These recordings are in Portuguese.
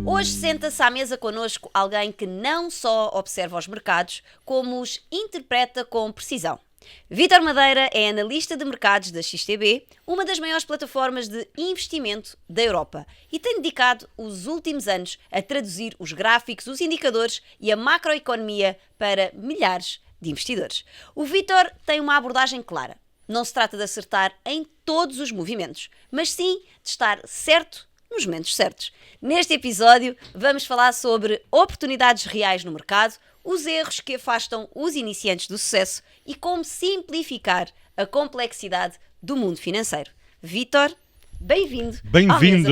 Hoje senta-se à mesa connosco alguém que não só observa os mercados, como os interpreta com precisão. Vítor Madeira é analista de mercados da XTB, uma das maiores plataformas de investimento da Europa, e tem dedicado os últimos anos a traduzir os gráficos, os indicadores e a macroeconomia para milhares de investidores. O Vítor tem uma abordagem clara. Não se trata de acertar em todos os movimentos, mas sim de estar certo nos momentos certos. Neste episódio, vamos falar sobre oportunidades reais no mercado, os erros que afastam os iniciantes do sucesso e como simplificar a complexidade do mundo financeiro. Vítor, bem-vindo. Bem-vindo,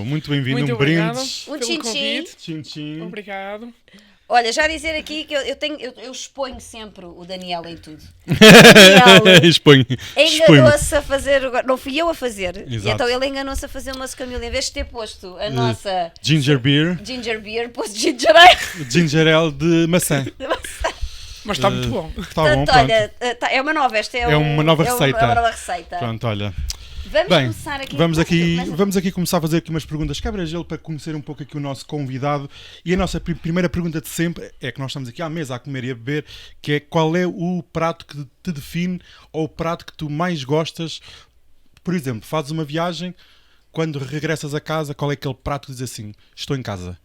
muito bem-vindo. Muito um obrigado brinde. Um pelo tchim-tchim. convite. Tchim-tchim. Obrigado. Olha, já dizer aqui que eu exponho sempre o Daniel em tudo. Daniel Exponho. enganou-se a fazer, não fui eu a fazer, e Exato. então ele enganou-se a fazer uma scamilha. Em vez de ter posto a nossa Ginger beer, ginger beer, pôs ginger ale. ginger ale de maçã. Mas está muito bom. Está bom, Portanto, pronto. olha, é uma nova, esta É uma nova receita. É uma nova receita. Pronto, olha. Vamos Bem, começar aqui. vamos aqui começar a fazer aqui umas perguntas quebra-gelo para conhecer um pouco aqui o nosso convidado. E a nossa primeira pergunta de sempre é que nós estamos aqui à mesa a comer e a beber, que é qual é o prato que te define ou o prato que tu mais gostas. Por exemplo, fazes uma viagem, quando regressas a casa, qual é aquele prato que dizes assim, estou em casa?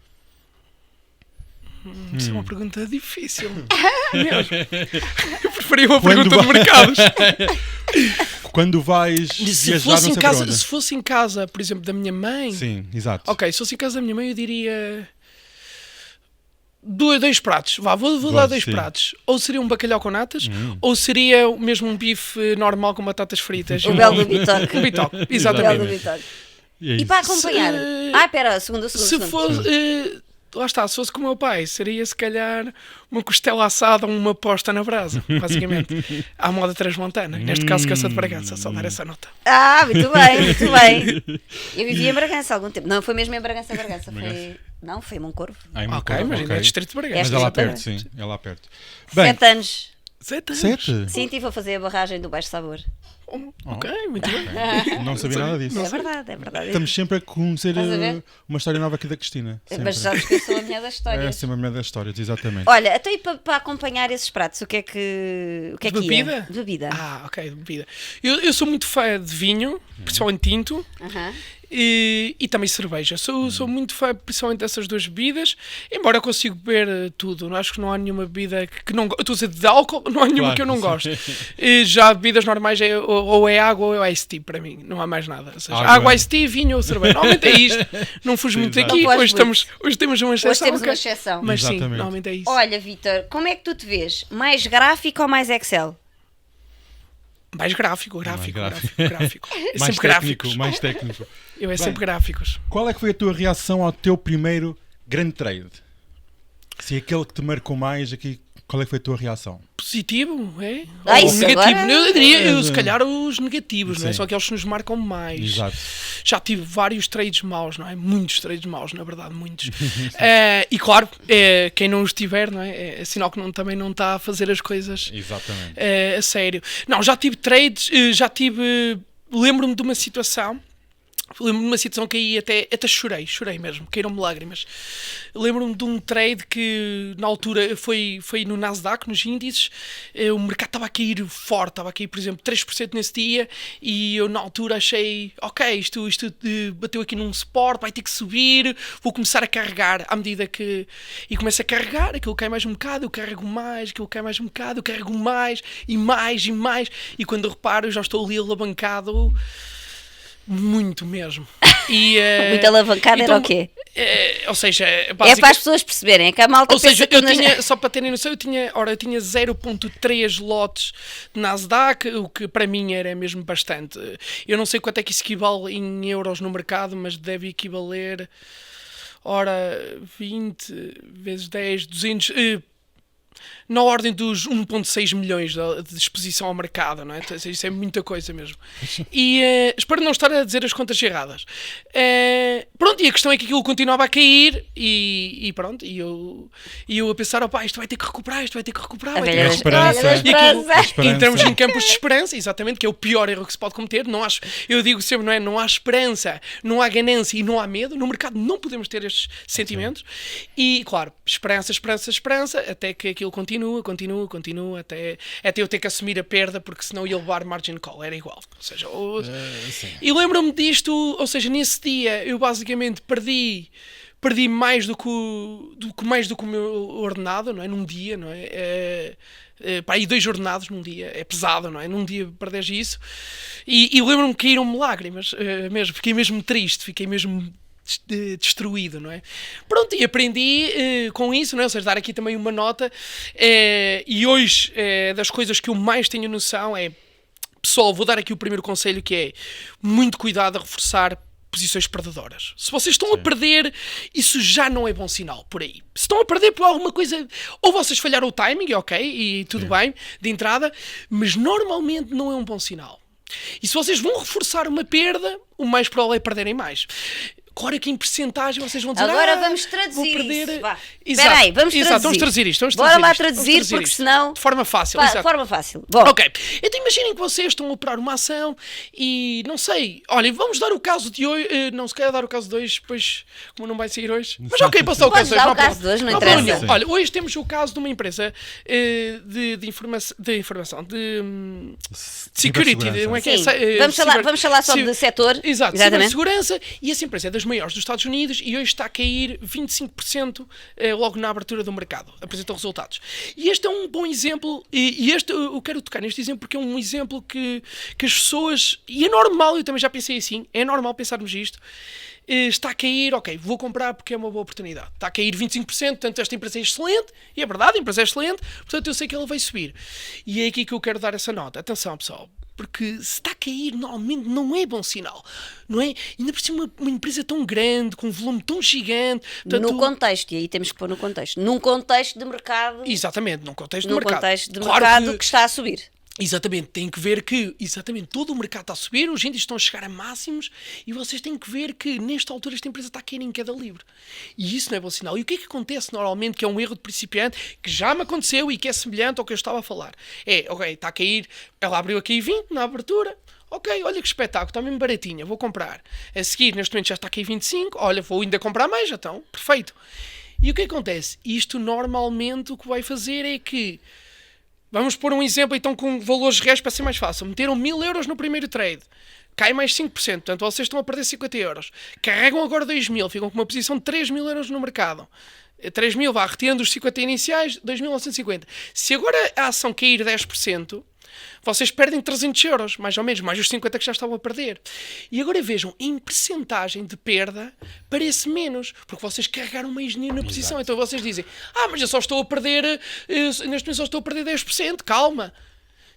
Isso é uma pergunta difícil. Mesmo. Eu preferia uma Quando pergunta de mercados. Quando vais Se viajar, fosse, não em sei casa, para onde. se fosse em casa, por exemplo, da minha mãe. Sim, exato. Ok, se fosse em casa da minha mãe, eu diria. Dois pratos. Vou dar dois sim. pratos. Ou seria um bacalhau com natas, ou seria mesmo um bife normal com batatas fritas. O belo do Bitoque. Um bitoque, O belo do exatamente. Bitoque. E é E isso. para acompanhar? Espera, segundo. Se fosse. Lá está, se fosse com o meu pai, seria se calhar uma costela assada ou uma posta na brasa, basicamente. À moda transmontana. Neste caso, caça de Bragança, só dar essa nota. Muito bem, muito bem. Eu vivia em Bragança há algum tempo. Não, foi mesmo em Bragança. Foi em Moncorvo. Ai, meu Ok, corpo, mas ainda é distrito de Bragança. Mas é lá Esta perto, semana. sim, é lá perto. Bem, 7 anos. 7 anos. 7? Sim, estive a fazer a barragem do Baixo Sabor. Ok, muito bem. Não sabia nada disso. É verdade, é verdade. Estamos sempre a conhecer Estás a ver? uma história nova aqui da Cristina. Sempre. Mas já que eu sou a mulher das É histórias. sempre a mulher das histórias, exatamente. Olha, até para acompanhar esses pratos, o que é que Bebida? ia? Bebida. Ah, ok, de bebida. Eu sou muito fã de vinho, principalmente tinto, Aham. e também cerveja. Sou muito fã, principalmente dessas duas bebidas, embora eu consiga beber tudo. Não acho que não há nenhuma bebida que não gosto. Estou a dizer de álcool, não há nenhuma Claro, que eu não sim. gosto. E já bebidas normais ou é água ou é iced tea para mim, não há mais nada. Ou seja, Água. água, iced tea, vinho ou cerveja. Normalmente é isto. Não fujo muito Exato. daqui. Não foges Hoje temos uma exceção. Hoje temos ok? uma exceção. Mas sim, Exatamente. normalmente é isso. Olha, Vítor, como é que tu te vês? Mais gráfico ou mais Excel? Mais gráfico. É Mais sempre técnico, gráficos. mais técnico. Eu é Bem. sempre gráficos. Qual é que foi a tua reação ao teu primeiro grande trade? Se aquele que te marcou mais aqui, qual é que foi a tua reação? Positivo, é? Ah, Ou isso negativo? agora- Eu diria, se calhar, os negativos, não é? Sim. Só aqueles que nos marcam mais. Exato. Já tive vários trades maus, não é? Muitos trades maus, na verdade, muitos. E claro, quem não os tiver, não é? É sinal que também não está a fazer as coisas Exatamente. a sério. Não, já tive trades, lembro-me de uma situação. Lembro-me de uma situação que aí até chorei mesmo, caíram-me lágrimas. Lembro-me de um trade que na altura foi no Nasdaq, nos índices, o mercado estava a cair forte, estava a cair, por exemplo, 3% nesse dia, e eu na altura achei, ok, isto bateu aqui num suporte, vai ter que subir, vou começar a carregar à medida que... E começo a carregar, aquilo cai mais um bocado, eu carrego mais, aquilo cai mais um bocado, eu carrego mais, e quando eu reparo eu já estou ali alavancado... Muito mesmo. Muito alavancado então, era o quê? Ou seja, É para as pessoas perceberem, é que a malta ou seja, pensa que eu tinha, só para terem noção, eu tinha 0.3 lotes de Nasdaq, o que para mim era mesmo bastante. Eu não sei quanto é que isso equivale em euros no mercado, mas deve equivaler ora 20 vezes 10, 200... na ordem dos 1,6 milhões de exposição ao mercado, não é? Então, isso é muita coisa mesmo. E espero não estar a dizer as contas erradas. Pronto, e a questão é que aquilo continuava a cair e pronto, e eu a pensar, opá, isto vai ter que recuperar, vai ter que recuperar. E aquilo, entramos em campos de esperança, exatamente, que é o pior erro que se pode cometer. Eu digo sempre, não é? Não há esperança, não há ganância e não há medo. No mercado não podemos ter estes sentimentos. E, claro, esperança, até que aquilo continua, até eu ter que assumir a perda, porque senão ia levar margin call, era igual. Ou seja, e lembro-me disto, ou seja, nesse dia eu basicamente perdi mais do que o meu ordenado, não é? Num dia, não é? E 2 ordenados num dia, é pesado, não é? Num dia perdes isso. E lembro-me que caíram-me lágrimas, mesmo, fiquei mesmo triste, fiquei mesmo destruído, não é? Pronto, e aprendi com isso, não é? Ou seja, dar aqui também uma nota, e hoje das coisas que eu mais tenho noção é, pessoal, vou dar aqui o primeiro conselho, que é muito cuidado a reforçar posições perdedoras. Se vocês estão a perder, isso já não é bom sinal por aí. Se estão a perder por alguma coisa, ou vocês falharam o timing, ok, e tudo bem, de entrada, mas normalmente não é um bom sinal. E se vocês vão reforçar uma perda, o mais provável é perderem mais. Claro que em percentagem vocês vão dizer, agora vamos traduzir vou perder... isso. Espera aí, vamos traduzir isto. Bora lá traduzir, porque senão... De forma fácil, De forma fácil. Bom. Ok, então imaginem que vocês estão a operar uma ação e, não sei, olhem, vamos dar o caso de hoje, não se quer dar o caso de hoje, depois, como não vai sair hoje. Mas ok, posso dar o caso de hoje. Dar o caso de hoje, não interessa. Olha, hoje temos o caso de uma empresa de informação, de security, não é que é? Vamos falar só de setor. Exato, cibersegurança, e essa empresa é das maiores dos Estados Unidos e hoje está a cair 25% logo na abertura do mercado, apresentam resultados. E este é um bom exemplo, e este eu quero tocar neste exemplo porque é um exemplo que as pessoas, e é normal, eu também já pensei assim, é normal pensarmos isto, está a cair, ok, vou comprar porque é uma boa oportunidade. Está a cair 25%, portanto esta empresa é excelente, e é verdade, a empresa é excelente, portanto eu sei que ela vai subir. E é aqui que eu quero dar essa nota. Atenção, pessoal, porque se está a cair, normalmente não é bom sinal, não é? Ainda por cima uma empresa tão grande, com um volume tão gigante... Portanto, no contexto, e aí temos que pôr no contexto. Num contexto de mercado... Exatamente, num contexto de mercado. Num contexto de mercado que está a subir. Exatamente, tem que ver que todo o mercado está a subir, os índices estão a chegar a máximos e vocês têm que ver que nesta altura esta empresa está a cair em queda livre. E isso não é bom sinal. E o que é que acontece normalmente, que é um erro de principiante, que já me aconteceu e que é semelhante ao que eu estava a falar? Ok, está a cair, ela abriu aqui 20 na abertura, ok, olha que espetáculo, está mesmo baratinha, vou comprar. A seguir, neste momento já está aqui 25, olha, vou ainda comprar mais, então, perfeito. E o que acontece? Isto normalmente o que vai fazer é que vamos pôr um exemplo então com valores reais para ser mais fácil. Meteram 1000 euros no primeiro trade, cai mais 5%, portanto vocês estão a perder 50 euros. Carregam agora 2000, ficam com uma posição de 3000 euros no mercado. 3.000, retirando os 50 iniciais, 2.950. Se agora a ação cair 10%, vocês perdem 300 euros, mais ou menos, mais os 50 que já estavam a perder. E agora vejam, em percentagem de perda, parece menos, porque vocês carregaram mais dinheiro na posição. Então vocês dizem, mas eu só estou a perder, neste momento só estou a perder 10%, calma.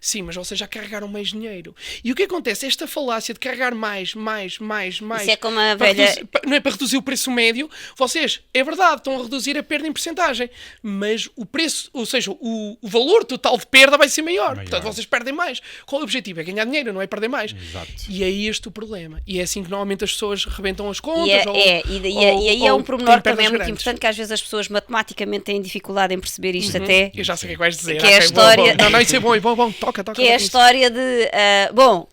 Sim, mas vocês já carregaram mais dinheiro. E o que acontece? Esta falácia de carregar mais... Isso é como a velha... Não é para reduzir o preço médio. Vocês, é verdade, estão a reduzir a perda em percentagem, mas o preço, ou seja, o valor total de perda vai ser maior. Portanto, vocês perdem mais. Qual é o objetivo? É ganhar dinheiro, não é perder mais. Exato. E é este o problema. E é assim que normalmente as pessoas rebentam as contas. E aí é um pormenor também muito importante, que às vezes as pessoas matematicamente têm dificuldade em perceber isto até... Eu já sei o que é que vais dizer. Que é a história... Não, isso é bom, toca. Que é a história de,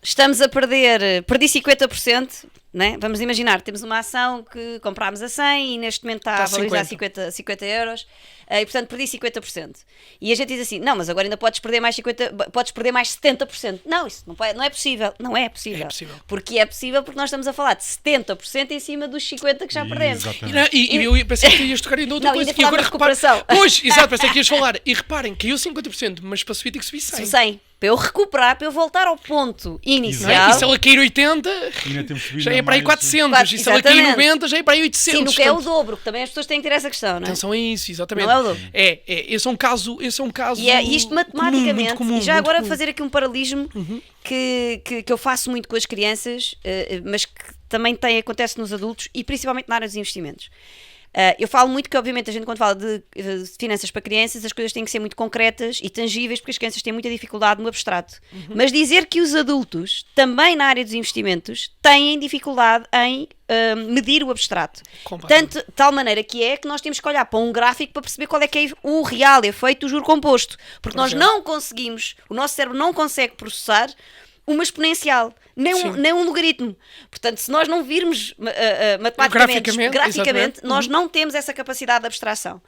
estamos a perdi 50%, né? Vamos imaginar, temos uma ação que comprámos a 100 e neste momento está a valorizar 50 euros, e portanto perdi 50%. E a gente diz assim, não, mas agora ainda podes perder mais 70%. Não, isso não é possível. Não é possível. Porque é possível porque nós estamos a falar de 70% em cima dos 50% que já perdemos. E eu pensei que ias tocar em outra coisa. E agora recuperação. Pois, exato, pensei que ias falar. E reparem, caiu 50%, mas para subir tem que subir 100%. Para eu recuperar, para eu voltar ao ponto inicial. E se ela cair 80, já é para aí 400. E se ela cair 90, já é para aí 800. Sim, no que é o dobro, que também as pessoas têm que ter essa questão, não é? Atenção a isso, exatamente. Não é o dobro. Esse é um caso e isto matematicamente, comum, e já agora fazer aqui um paralelismo que eu faço muito com as crianças, mas que também acontece nos adultos e principalmente na área dos investimentos. Eu falo muito que, obviamente, a gente quando fala de finanças para crianças, as coisas têm que ser muito concretas e tangíveis, porque as crianças têm muita dificuldade no abstrato. Mas dizer que os adultos, também na área dos investimentos, têm dificuldade em medir o abstrato. Completamente. Tanto, de tal maneira que nós temos que olhar para um gráfico para perceber qual é que é o real efeito do juro composto. Porque nós não conseguimos, o nosso cérebro não consegue processar uma exponencial, nem um logaritmo. Portanto, se nós não virmos matematicamente, graficamente nós não temos essa capacidade de abstração.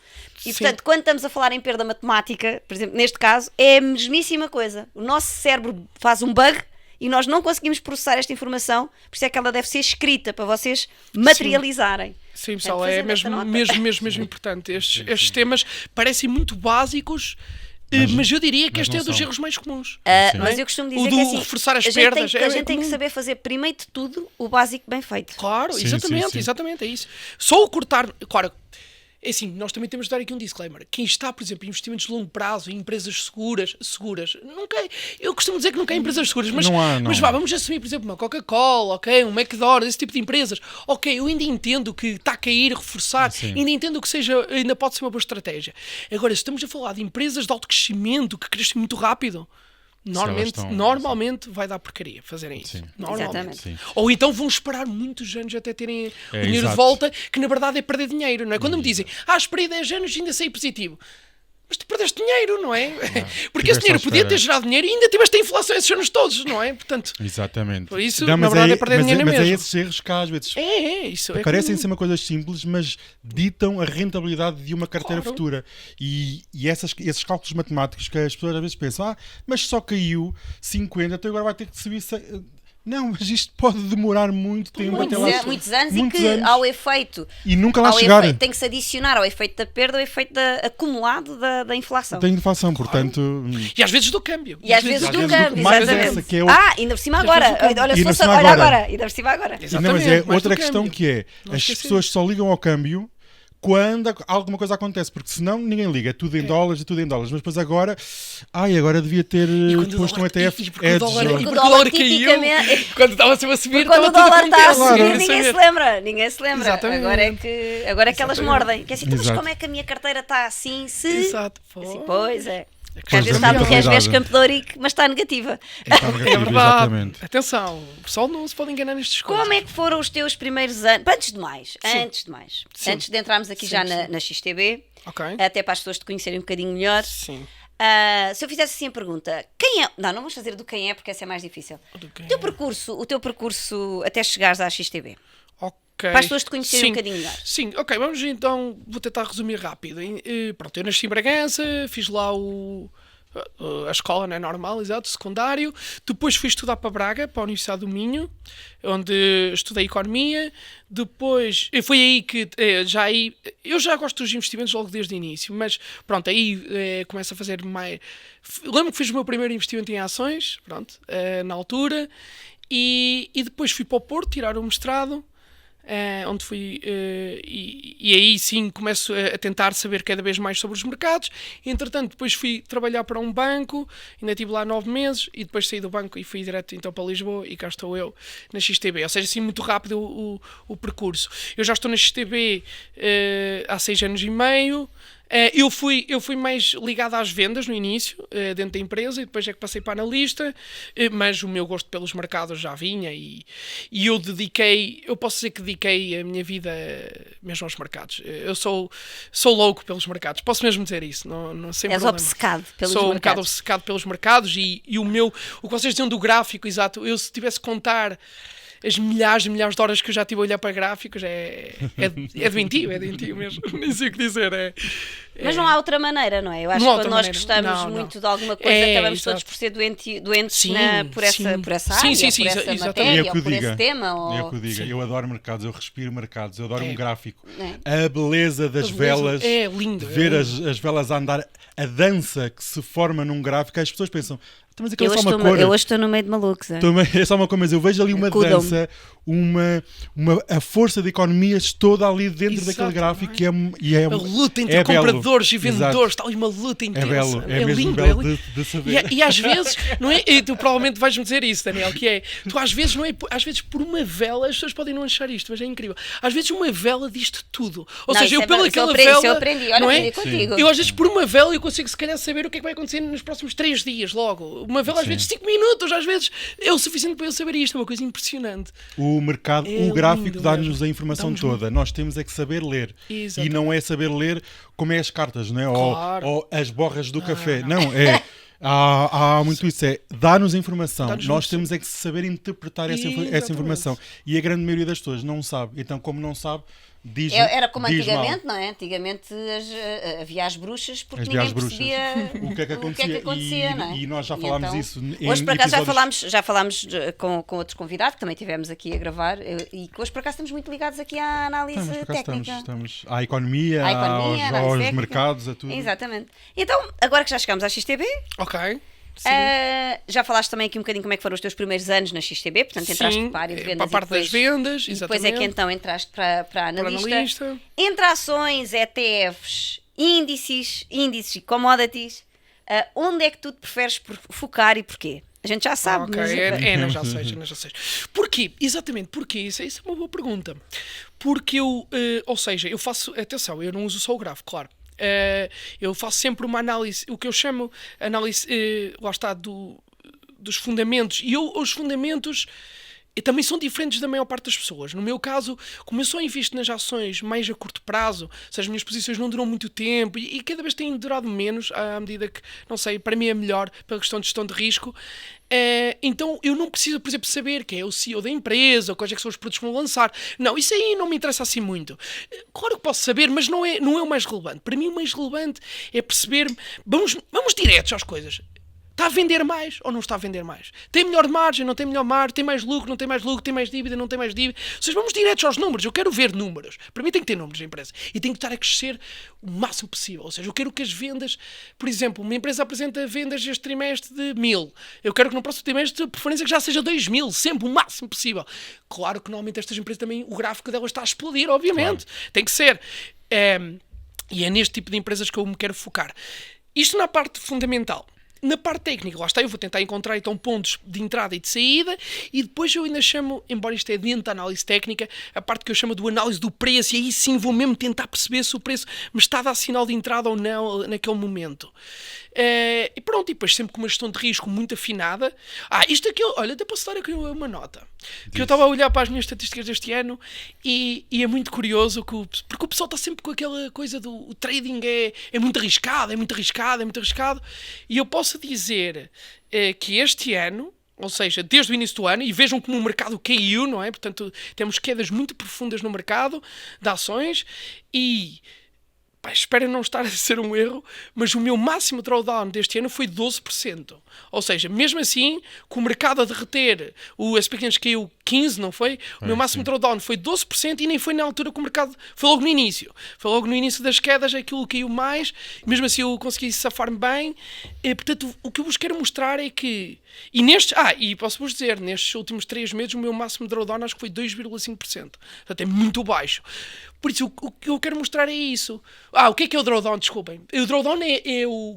E, portanto, quando estamos a falar em perda matemática, por exemplo, neste caso, é a mesmíssima coisa. O nosso cérebro faz um bug e nós não conseguimos processar esta informação, por isso é que ela deve ser escrita para vocês materializarem. Sim, pessoal, é mesmo importante. Estes temas parecem muito básicos, mas eu diria que este é dos erros mais comuns. Mas eu costumo dizer o do que assim, reforçar as perdas. A gente tem que saber fazer, primeiro de tudo, o básico bem feito. Claro, Sim, exatamente, é isso. Só o cortar... Claro, é assim, nós também temos de dar aqui um disclaimer. Quem está, por exemplo, em investimentos de longo prazo, em empresas seguras, nunca é, eu costumo dizer que nunca há empresas seguras, mas vamos assumir, por exemplo, uma Coca-Cola, ok, um McDonald's, esse tipo de empresas. Ok, eu ainda entendo que está a cair, reforçar, ainda entendo que ainda pode ser uma boa estratégia. Agora, se estamos a falar de empresas de alto crescimento, que crescem muito rápido, normalmente vai dar porcaria fazerem isso. Normalmente. Ou então vão esperar muitos anos até terem o dinheiro de volta, que na verdade é perder dinheiro, não é? Quando me dizem, esperei 10 anos e ainda saí positivo. Mas tu perdeste dinheiro, não é? Porque esse dinheiro podia ter gerado dinheiro e ainda tiveste a inflação esses anos todos, não é? Portanto, exatamente. Por isso, na verdade, é perder dinheiro mesmo. Mas é esses erros que às vezes isso parecem ser uma coisas simples, mas ditam a rentabilidade de uma carteira futura. E esses cálculos matemáticos que as pessoas às vezes pensam, mas só caiu 50, então agora vai ter que subir... Não, mas isto pode demorar muito tempo até lá. Muitos anos e que ao efeito. E nunca lá chegar. Tem que se adicionar ao efeito da perda, ao efeito acumulado da inflação. Da inflação, portanto. E às vezes do câmbio. E às vezes do câmbio, mais exatamente. Essa, que é ainda por cima agora. Olha, se fosse agora. Ainda por cima agora. Mas é outra questão que é: as pessoas só ligam ao câmbio quando alguma coisa acontece, porque senão ninguém liga, é tudo em dólares, mas depois agora devia ter posto um ETF. Porque o dólar caiu, quando estava sempre a subir, quando o dólar está a subir, ninguém se lembra. Exatamente. Agora é que elas mordem. Que é assim, mas como é que a minha carteira está assim? Exato. Pois é. Porque às vezes está no resvés Campedoric, mas está negativa. É verdade. Exatamente. Atenção, o pessoal não se pode enganar nestas coisas. Como é que foram os teus primeiros anos? Antes de entrarmos aqui na XTB, até para as pessoas te conhecerem um bocadinho melhor, se eu fizesse assim a pergunta, quem é? Não vamos fazer do quem é, porque essa é mais difícil. O teu percurso até chegares à XTB. Para as pessoas te conhecerem um bocadinho melhor. Sim, ok, vamos então, vou tentar resumir rápido. Pronto, eu nasci em Bragança, fiz lá a escola, não é normal, exato, secundário. Depois fui estudar para Braga, para a Universidade do Minho, onde estudei Economia. Depois, foi aí que eu já gosto dos investimentos logo desde o início, mas pronto, aí começo a fazer mais... Lembro que fiz o meu primeiro investimento em ações, pronto, na altura, e depois fui para o Porto tirar o mestrado, onde fui e aí sim começo a tentar saber cada vez mais sobre os mercados. Entretanto, depois fui trabalhar para um banco, ainda estive lá 9 meses e depois saí do banco e fui direto então para Lisboa e cá estou eu na XTB, ou seja, assim muito rápido o percurso. Eu já estou na XTB há 6 anos e meio. Eu fui mais ligado às vendas no início, dentro da empresa, e depois é que passei para analista, mas o meu gosto pelos mercados já vinha e eu posso dizer que dediquei a minha vida mesmo aos mercados. Eu sou louco pelos mercados, posso mesmo dizer isso, não sem problema. És obcecado pelos mercados. Sou um bocado obcecado pelos mercados e o que vocês diziam do gráfico, exato, eu se tivesse que contar as milhares e milhares de horas que eu já tive a olhar para gráficos, é doentio mesmo, nem sei o que dizer. Mas não há outra maneira, não é? Eu acho que quando nós gostamos muito de alguma coisa, acabamos todos por ser doentes por essa área, por essa matéria, ou por esse tema. É o que eu digo, eu adoro mercados, eu respiro mercados, eu adoro um gráfico. A beleza das velas, é lindo, ver as velas a andar, a dança que se forma num gráfico, as pessoas pensam, Então, mas aquilo é só uma cor. Eu hoje estou no meio de malucos. Também é só uma coisa, mas eu vejo ali uma dança, a força de economias toda ali dentro daquele gráfico e é a luta entre compradores e vendedores, está ali uma luta intensa. É belo, é mesmo lindo, belo de saber. E às vezes, não é? E tu provavelmente vais-me dizer isso, Daniel, que é, tu às vezes, não é, às vezes por uma vela, as pessoas podem não achar isto, mas é incrível. Às vezes uma vela diz-te tudo. Ou seja, eu pela aquela vela, eu aprendi, olha, não é? contigo. Eu às vezes por uma vela eu consigo se calhar saber o que é que vai acontecer nos próximos 3 dias logo. Uma vela às vezes 5 minutos, às vezes é o suficiente para eu saber isto, é uma coisa impressionante. O mercado, o gráfico dá-nos a informação toda, nós temos é que saber ler. Exatamente. E não é saber ler como é as cartas, não é? Claro. Ou as borras do café. Não, é... Há muito isso, dá-nos a informação, nós temos é que saber interpretar essa informação, e a grande maioria das pessoas não sabe, então como não sabe, diz era como diz antigamente, mal. não é? Antigamente havia as bruxas porque As ninguém bruxas. percebia o que é que acontecia, não é? e nós já falámos então, isso em hoje por acaso episódios... já falámos com outros convidados que também tivemos aqui a gravar, e que hoje por acaso estamos muito ligados aqui à análise técnica. Estamos à economia, análise técnica, mercados, a tudo. Exatamente. Então, agora que já chegamos à XTB, Ok. já falaste também aqui um bocadinho como é que foram os teus primeiros anos na XTB, portanto entraste para a área de vendas, para a parte das vendas, e depois é que então entraste para a analista. Entre ações, ETFs, índices e commodities, onde é que tu te preferes focar e porquê? A gente já sabe. Ok, mas... já sei. Porquê? Exatamente, porquê? Isso é uma boa pergunta. Porque ou seja, eu faço, atenção, eu não uso só o gráfico, claro. Eu faço sempre uma análise, o que eu chamo análise, lá está, dos fundamentos. E os fundamentos também são diferentes da maior parte das pessoas. No meu caso, como eu só invisto nas ações mais a curto prazo, ou seja, as minhas posições não duram muito tempo e cada vez têm durado menos, à medida que, não sei, para mim é melhor pela questão de gestão de risco. Então eu não preciso, por exemplo, saber quem é o CEO da empresa ou quais é que são os produtos que vão lançar. Não, isso aí não me interessa assim muito. Claro que posso saber, mas não é o mais relevante. Para mim o mais relevante é perceber, vamos diretos às coisas. Está a vender mais ou não está a vender mais? Tem melhor margem, não tem melhor margem? Tem mais lucro, não tem mais lucro? Tem mais dívida, não tem mais dívida? Ou seja, vamos diretos aos números. Eu quero ver números. Para mim tem que ter números a empresa. E tem que estar a crescer o máximo possível. Ou seja, eu quero que as vendas... Por exemplo, uma empresa apresenta vendas este trimestre de 1.000. Eu quero que no próximo trimestre, de preferência, que já seja 2.000. Sempre o máximo possível. Claro que normalmente estas empresas também, o gráfico delas está a explodir, obviamente. Claro. Tem que ser. E é neste tipo de empresas que eu me quero focar. Isto na parte fundamental. Na parte técnica, lá está, eu vou tentar encontrar então pontos de entrada e de saída, e depois eu ainda chamo, embora isto é dentro da análise técnica, a parte que eu chamo do análise do preço, e aí sim vou mesmo tentar perceber se o preço me está a dar sinal de entrada ou não naquele momento. E pronto, e depois sempre com uma gestão de risco muito afinada. Isto aqui, olha, até posso dar aqui uma nota. Que eu estava a olhar para as minhas estatísticas deste ano e é muito curioso porque o pessoal está sempre com aquela coisa do o trading é muito arriscado, e eu posso dizer que este ano, ou seja, desde o início do ano, e vejam como o mercado caiu, não é? Portanto, temos quedas muito profundas no mercado de ações e... espero não estar a ser um erro, mas o meu máximo drawdown deste ano foi 12%. Ou seja, mesmo assim, com o mercado a derreter, o S&P 500 caiu 15%, não foi? O meu máximo drawdown foi 12% e nem foi na altura que o mercado... Foi logo no início. Foi logo no início das quedas, aquilo caiu mais, mesmo assim eu consegui safar-me bem. Portanto, o que eu vos quero mostrar é que... E posso-vos dizer, nestes últimos 3 meses, o meu máximo drawdown acho que foi 2,5%. Portanto, é muito baixo. Por isso, o que eu quero mostrar é isso. O que é o drawdown? Desculpem. O drawdown é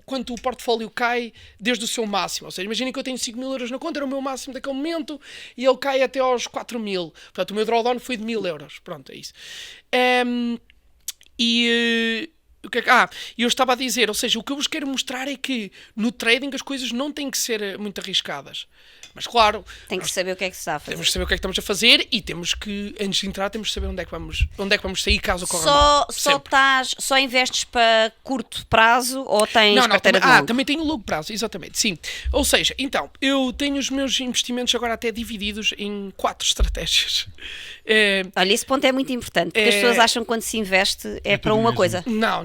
quanto o portfólio cai desde o seu máximo. Ou seja, imaginem que eu tenho 5.000 euros na conta, era o meu máximo daquele momento, e ele cai até aos 4.000. Portanto, o meu drawdown foi de 1.000 euros. Pronto, é isso. O que eu estava a dizer, ou seja, o que eu vos quero mostrar é que no trading as coisas não têm que ser muito arriscadas. Mas claro... Tem que saber o que é que se está a fazer. Temos que saber o que é que estamos a fazer e temos que, antes de entrar, temos que saber onde é que vamos sair caso ocorra mal. Só investes para curto prazo ou tens carteira de longo? Também tenho longo prazo, exatamente, sim. Ou seja, então, eu tenho os meus investimentos agora até divididos em 4 estratégias. Olha, esse ponto é muito importante, porque as pessoas acham que quando se investe é para uma coisa. Não,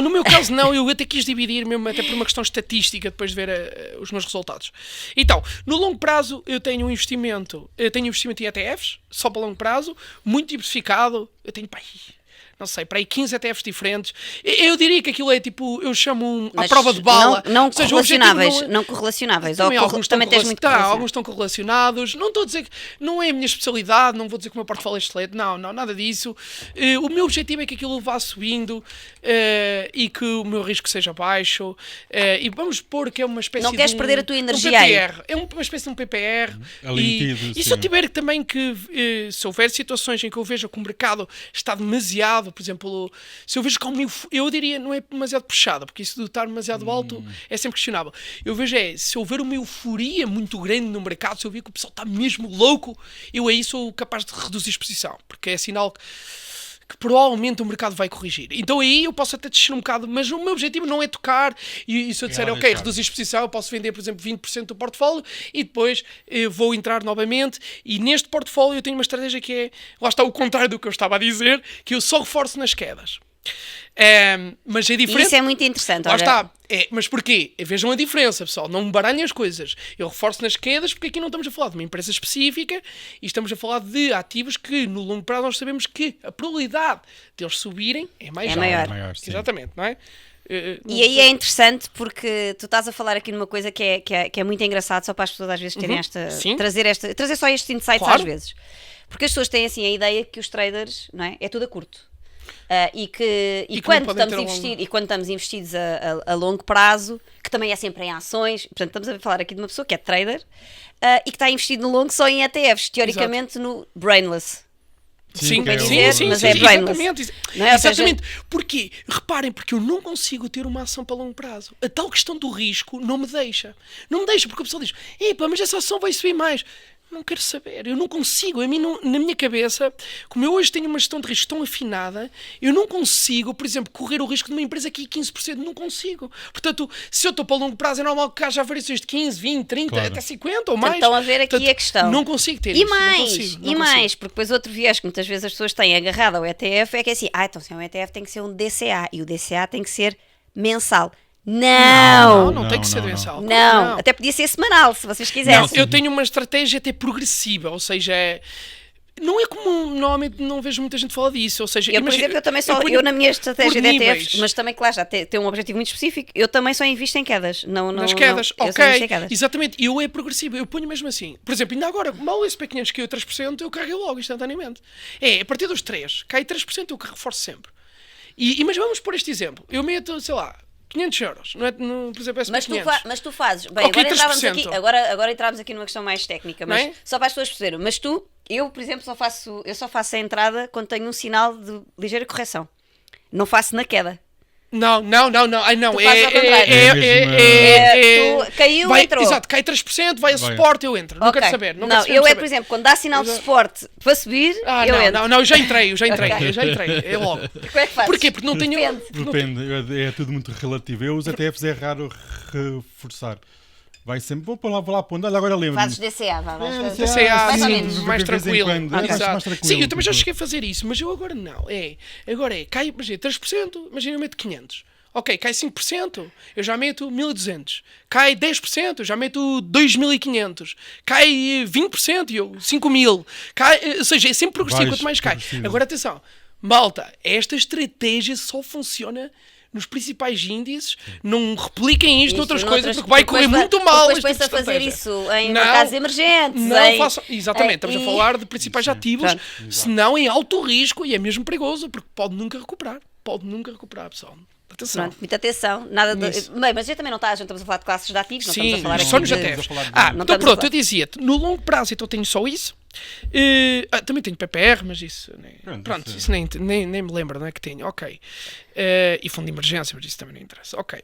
no meu caso não, eu até quis dividir mesmo até por uma questão estatística depois de ver os meus resultados. Então, no longo prazo eu tenho investimento em ETFs, só para longo prazo, muito diversificado, eu tenho não sei, para aí 15 ETFs diferentes. Eu diria que aquilo é tipo, eu chamo a Mas prova de bala. Não Ou seja, o objetivo correlacionáveis. não é- Não correlacionáveis. Também, Ou alguns estão também tens muito correlacionado. alguns estão correlacionados. Não estou a dizer que não é a minha especialidade, não vou dizer que o meu portfólio é excelente, não, nada disso. O meu objetivo é que aquilo vá subindo e que o meu risco seja baixo. E vamos pôr que é uma espécie Não de queres perder a tua energia aí. PPR. É uma espécie de um PPR. Limitido, E se sim. eu tiver também que, se houver situações em que eu vejo que o mercado está demasiado, por exemplo, se eu vejo que eu diria não é demasiado puxado, porque isso de estar demasiado alto é sempre questionável. Eu vejo se houver uma euforia muito grande no mercado, se eu ver que o pessoal está mesmo louco, eu aí sou capaz de reduzir a exposição, porque é sinal que provavelmente o mercado vai corrigir. Então aí eu posso até descer um bocado, mas o meu objetivo não é tocar, e se eu disser, ok, reduzir a exposição, eu posso vender, por exemplo, 20% do portfólio, e depois eu vou entrar novamente, e neste portfólio eu tenho uma estratégia que é, lá está o contrário do que eu estava a dizer, que eu só reforço nas quedas. Mas é diferente. Isso é muito interessante. Lá olha. está. Mas porquê? Vejam a diferença, pessoal. Não me baralhem as coisas. Eu reforço nas quedas porque aqui não estamos a falar de uma empresa específica e estamos a falar de ativos que no longo prazo nós sabemos que a probabilidade de eles subirem é mais alta. maior. É maior, sim. Exatamente, não é? E aí é interessante porque tu estás a falar aqui numa coisa que é muito engraçado, só para as pessoas às vezes terem Sim. trazer só estes insights Claro. às vezes. Porque as pessoas têm assim a ideia que os traders, não é tudo a curto. E que quando não podem estamos ter a investidos, e quando estamos investidos a longo prazo, que também é sempre em ações, portanto estamos a falar aqui de uma pessoa que é trader e que está investido no longo só em ETFs, teoricamente no brainless. Sim, que é sim, o- mas é brainless. exatamente. Não é? Ou seja- Exatamente. Porquê? Reparem, porque eu não consigo ter uma ação para longo prazo. A tal questão do risco não me deixa. Não me deixa, porque o pessoal diz, epá, mas essa ação vai subir mais. Não quero saber, eu não consigo. A mim, na minha cabeça, como eu hoje tenho uma gestão de risco tão afinada, eu não consigo, por exemplo, correr o risco de uma empresa aqui 15%. Não consigo. Portanto, se eu estou para longo prazo, é normal que haja variações de 15, 20, 30, Claro. até 50 ou mais. Estão a ver aqui Portanto, a questão. Não consigo ter E isso. mais, não consigo. porque depois outro viés que muitas vezes as pessoas têm agarrado ao ETF é que é assim, então se é um ETF tem que ser um DCA e o DCA tem que ser mensal. Não! Não tem que ser não. mensal. Não, até podia ser semanal, se vocês quisessem. Eu tenho uma estratégia até progressiva, ou seja, não é comum, normalmente não vejo muita gente falar disso, ou seja... Eu, por imagina- exemplo, eu também só, ponho eu na minha estratégia por de níveis. ETFs, mas também, claro, já tem um objetivo muito específico, eu também só invisto em quedas. Nas quedas, eu só invisto em ok, quedas. exatamente, eu é progressivo, eu ponho mesmo assim. Por exemplo, ainda agora, mal esse pequenos caiu 3%, eu carrego logo instantaneamente. A partir dos 3, cai 3%, eu reforço sempre. Mas vamos por este exemplo, eu meto, sei lá, 500 euros, não é, por exemplo, Mas tu fazes, bem, Ok, agora entrávamos aqui numa questão mais técnica, mas Não é? só para as pessoas perceberem, mas eu, por exemplo, só faço a entrada quando tenho um sinal de ligeira correção. Não faço na queda. Não. Ai, não. Tu fazes ao contrário. Caiu, vai, entrou. Exato, cai 3%, vai a Vai. suporte, eu entro. Não Ok. quero saber. Não, quero saber, eu saber. por exemplo, quando dá sinal de suporte para subir, eu entro. Não, eu já entrei. Ok. É logo. Como é que fazes? Porquê? Porque não tenho... Depende. Depende, é tudo muito relativo. Eu os ETFs é raro reforçar. Vai sempre, vou lá pondo. Olha, agora lembro-me. Fazes DCA, vais fazer. DCA, Mais ou sim, menos. mais de vez em tranquilo. quando. É, Exato. mais tranquilo, Sim, eu também já tipo. cheguei a fazer isso, mas eu agora não. Agora cai, imagina, 3%, imagina, eu meto 500. Ok, cai 5%, eu já meto 1.200. Cai 10%, eu já meto 2.500. Cai 20%, eu 5.000. Ou seja, é sempre progressivo, Vais quanto mais cai. progressivo. Agora atenção, malta, esta estratégia só funciona nos principais índices, não repliquem isto noutras coisas, porque vai correr muito mal. Depois põe-se a fazer isso em mercados emergentes. Não façam. Exatamente, estamos a e- falar de principais ativos, Pronto. se não em alto risco, e é mesmo perigoso, porque pode nunca recuperar. Pessoal. Atenção. Pronto, muita atenção. Nada de... Nisso. Bem, mas eu também não estamos a falar de classes de ativos, não Sim, estamos a falar só aqui nos de... ETFs. Não não Então estamos a pronto, falar. eu dizia-te, no longo prazo então tenho só isso. Também tenho PPR, mas isso, pronto, isso nem me lembro, não é que tenho, ok. E fundo de emergência, mas isso também não interessa, ok.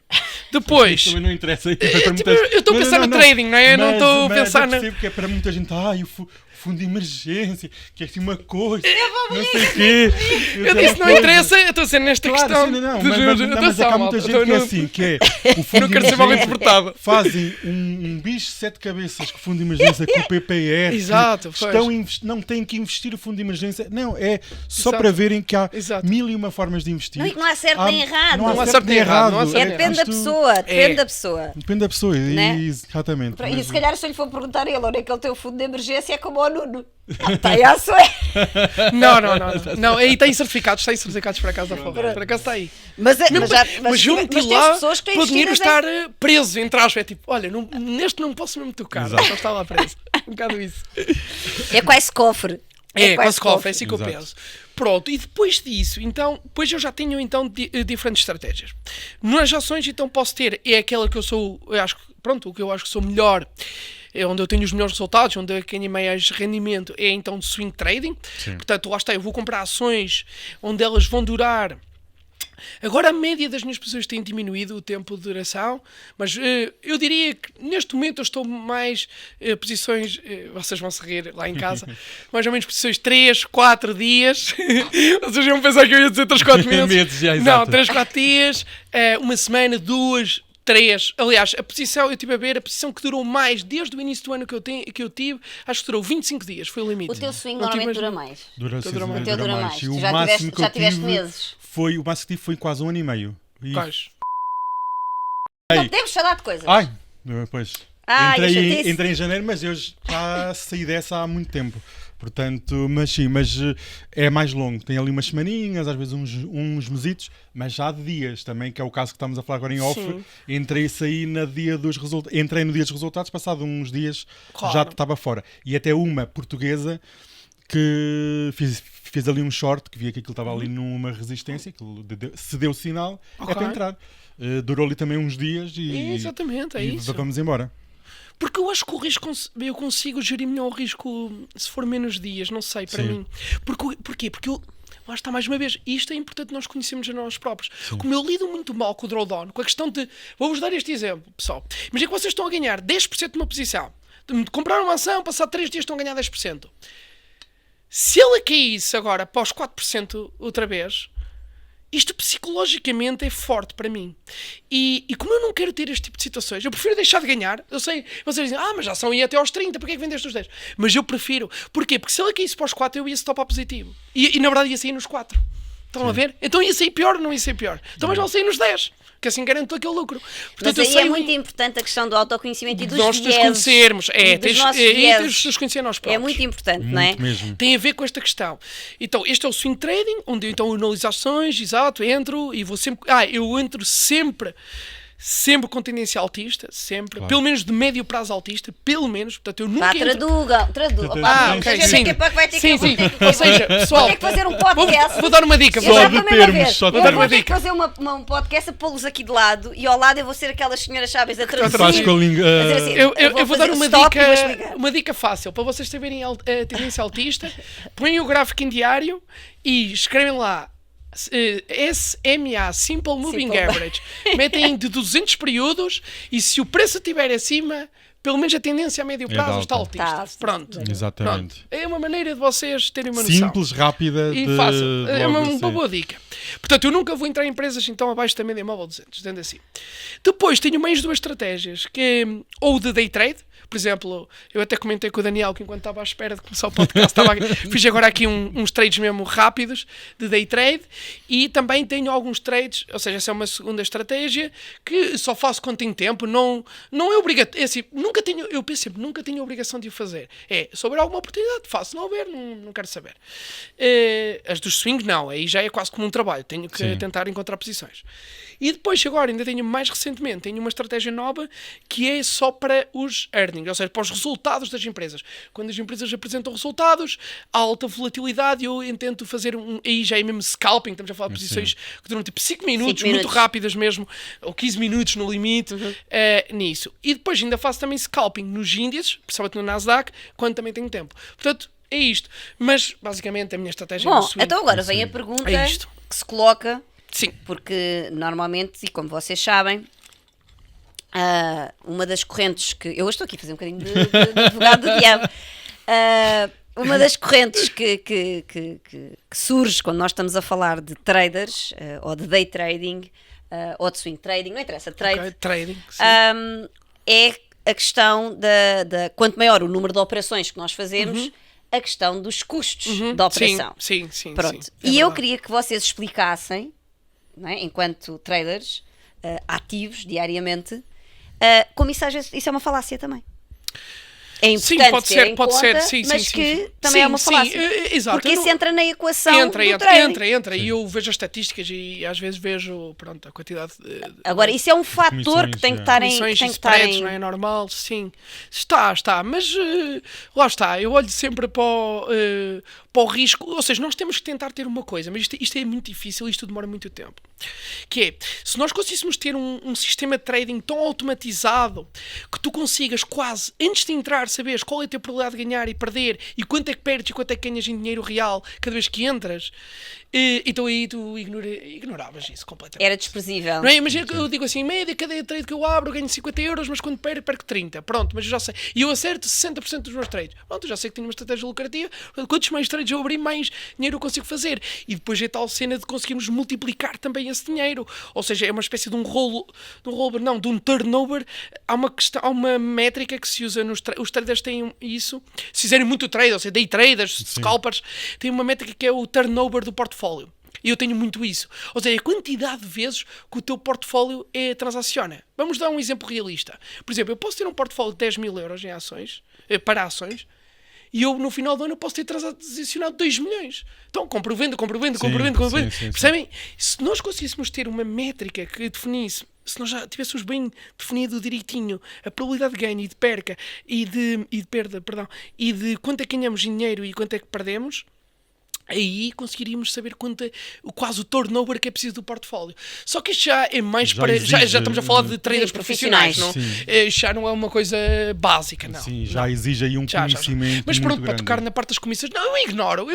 Depois, Também não interessa. eu estou a pensar no trading, não é? Não estou a pensar na. Que é para muita gente, o fundo de emergência, que é assim uma coisa, não sei o quê. Eu disse não interessa, eu estou a ser nesta Claro, questão. sim, não, de mas é que há atenção, muita malta, gente que é assim, que é o fundo Não de quero ser mal emergência, interpretado. fazem um bicho de 7 cabeças com o fundo de emergência, com o PPR, Exato, não têm que investir o fundo de emergência, não, é só Exato. para verem que há Exato. 1001 formas de investir. Não é certo nem errado. Não há certo nem errado. não há certo nem Depende da Isto- pessoa, depende da pessoa. Depende da pessoa, Né? exatamente. E se calhar se eu lhe for perguntar a ele onde é que ele tem o fundo de emergência, é como Nuno. Está aí à sua. Não, aí tem certificados por acaso da favor. Por acaso está aí. Mas eu meti tens lá pessoas que têm para o dinheiro investidas estar preso, entre aspas. É tipo, olha, neste não posso mesmo tocar, Exato. só está lá preso. Um bocado isso. É quase cofre. Quase cofre, é assim que eu Exato. penso. Pronto, e depois disso, então, depois eu já tenho então diferentes estratégias. Nas ações, então, posso ter, é aquela que eu sou, eu acho, pronto, o que eu acho que sou melhor, é onde eu tenho os melhores resultados, onde eu ganho mais rendimento, é então de swing trading. Sim. Portanto, lá está, eu vou comprar ações onde elas vão durar. Agora a média das minhas posições tem diminuído o tempo de duração, mas eu diria que neste momento eu estou mais posições, vocês vão se rir lá em casa, mais ou menos posições 3, 4 dias, vocês vão pensar que eu ia dizer 3, 4 meses, Já, não, exato. 3, 4 dias, uma semana, 2, 3, aliás, a posição, eu estive a ver, a posição que durou mais desde o início do ano que eu tive, acho que durou 25 dias, foi o limite. O teu swing Não tive normalmente dura mais. Dura, Dura mais. O teu dura mais. E Tu o já máximo tiveste, que eu já tiveste tive meses. foi, o máximo que tive foi quase 1 ano e meio. E... Quais? Não podemos falar de coisas. Ai, pois. Ai, eu entrei, chatice. entrei em janeiro, mas eu já saí dessa há muito tempo. Portanto, mas sim, mas é mais longo. Tem ali umas semaninhas, às vezes uns mesitos, mas já de dias também, que é o caso que estamos a falar agora em off. Sim. Entrei e saí no dia dos resultados. Entrei no dia dos resultados, passado uns dias Claro. já estava fora. E até uma portuguesa que fiz ali um short, que via que aquilo estava ali numa resistência, que se deu sinal, é Ok. para entrar. Durou ali também uns dias Exatamente, é e isso. vamos embora. Porque eu acho que o risco, eu consigo gerir melhor o risco se for menos dias, não sei, para Sim. mim. Porquê? Porque eu, lá está mais uma vez, isto é importante nós conhecermos a nós próprios. Como eu lido muito mal com o drawdown, com a questão de, vou-vos dar este exemplo, pessoal. Imagina que vocês estão a ganhar 10% de uma posição. De comprar uma ação, passar 3 dias estão a ganhar 10%. Se ela caísse agora para os 4% outra vez, isto psicologicamente é forte para mim. E como eu não quero ter este tipo de situações, eu prefiro deixar de ganhar. Eu sei, vocês dizem, mas já são aí até aos 30, porque é que vendeste os 10? Mas eu prefiro. Porquê? Porque se ela caísse para os 4, eu ia stopar positivo. E na verdade ia sair nos 4. Estão a ver? Então ia sair pior ou não ia sair pior? Então mas vão sair nos 10, que assim garanto aquele lucro. Mas Portanto, eu aí sei é muito importante a questão do autoconhecimento e dos nós nos vieses. conhecermos. Dos nossos vieses. Tens de nos conhecer nós É próprios. muito importante, não é? Muito mesmo. Tem a ver com esta questão. Então, este é o swing trading, onde eu então analiso ações, exato, entro e vou sempre... eu entro sempre com tendência altista, sempre. Claro. Pelo menos de médio prazo altista, pelo menos. Portanto, eu nunca Pá, entro... traduz. Ok, Seja, sim. daqui a pouco vai ter Sim, que sim. vou ter que- Ou seja, pessoal, vou ter que fazer um podcast. vou dar uma dica. Eu Vou já dar- de estou mesmo a termos, ver. só de Eu termos. vou ter que Dica. fazer um podcast a pô-los aqui de lado e ao lado eu vou ser aquelas senhoras cháveis a traduzir. Faz com a língua. A dizer assim, Eu vou dar fazer uma stop e vou dica, explicar. uma dica fácil para vocês saberem a tendência altista. Põem o gráfico em diário e escrevem lá SMA, Simple Moving Simple. Average. Metem de 200 períodos e se o preço estiver acima, pelo menos a tendência a médio de prazo alta. está altista. Tá, Pronto. Exatamente. Pronto. É uma maneira de vocês terem uma noção. Simples, rápida. E de fácil. É uma logo ser. boa dica. Portanto, eu nunca vou entrar em empresas então abaixo da média móvel 200, dizendo assim. Depois tenho mais duas estratégias, que é ou de day trade. Por exemplo, eu até comentei com o Daniel que enquanto estava à espera de começar o podcast, fiz agora aqui uns trades mesmo rápidos de day trade e também tenho alguns trades, ou seja, essa é uma segunda estratégia que só faço quando tenho tempo, não é obrigatório, é assim, eu penso sempre, nunca tenho a obrigação de o fazer. Se houver alguma oportunidade, faço, não houver, não quero saber. As dos swing não, aí já é quase como um trabalho, tenho que Sim. tentar encontrar posições. E depois agora, ainda tenho mais recentemente, tenho uma estratégia nova que é só para os earnings, ou seja, para os resultados das empresas. Quando as empresas apresentam resultados, há alta volatilidade, eu tento fazer aí já é mesmo scalping, estamos a falar de posições que duram tipo 5 minutos, muito rápidas mesmo, ou 15 minutos no limite, nisso. E depois ainda faço também scalping nos índices, principalmente no Nasdaq, quando também tenho tempo. Portanto, é isto. Mas, basicamente, a minha estratégia é Bom, no swing. então agora vem a pergunta É isto. que se coloca, Sim. porque normalmente, e como vocês sabem, uma das correntes que... Eu hoje estou aqui a fazer um bocadinho de advogado do diabo. Uma das correntes que surge quando nós estamos a falar de traders, ou de day trading, ou de swing trading, não interessa, trade, Ok, trading. Sim. é a questão da quanto maior o número de operações que nós fazemos, a questão dos custos da operação. Sim. Pronto. Sim, E é eu verdade. queria que vocês explicassem, não é, enquanto traders ativos diariamente, como isso às vezes isso é uma falácia também. é importante ter em pode conta, ser, sim, mas sim, que sim. também é uma Sim, falácia. exato. Porque isso entra na equação do trading. Entra. E eu vejo as estatísticas e às vezes vejo, pronto, a quantidade de... Agora, isso é um fator que tem que estar em... comissões Tem e que estar spreads, em... não é normal, sim. Está, mas lá está, eu olho sempre para o risco, ou seja, nós temos que tentar ter uma coisa, mas isto é muito difícil, isto demora muito tempo, que é, se nós conseguíssemos ter um sistema de trading tão automatizado que tu consigas quase, antes de entrar, saberes qual é a tua probabilidade de ganhar e perder, e quanto é que perdes e quanto é que ganhas em dinheiro real cada vez que entras, então aí tu ignoravas isso completamente. Era desprezível. Não é? Imagina que eu digo assim, em média, cada trade que eu abro eu ganho 50 euros, mas quando perco 30. Pronto, mas eu já sei. E eu acerto 60% dos meus trades. Pronto, eu já sei que tenho uma estratégia lucrativa. Quantos mais trades eu abrir, mais dinheiro eu consigo fazer. E depois é tal cena de conseguirmos multiplicar também esse dinheiro. Ou seja, é uma espécie de de um turnover. Há uma métrica que se usa os traders têm isso. Se fizerem muito trade, ou seja, day traders, scalpers, têm uma métrica que é o turnover do portfólio. E eu tenho muito isso. Ou seja, a quantidade de vezes que o teu portfólio transaciona. Vamos dar um exemplo realista. Por exemplo, eu posso ter um portfólio de 10 mil euros em ações, para ações, e eu no final do ano eu posso ter transacionado 2 milhões. Então, compro, vendo. Percebem? Se nós conseguíssemos ter uma métrica que definisse, se nós já tivéssemos bem definido direitinho a probabilidade de ganho e de perca e de perda, e de quanto é que ganhamos dinheiro e quanto é que perdemos, aí conseguiríamos saber quase o turnover que é preciso do portfólio. Só que isto já é mais já estamos a falar de traders profissionais, não? Já não é uma coisa básica, não. Sim, já exige aí um conhecimento. Mas pronto, muito para grande. tocar na parte das comissões, não, eu ignoro.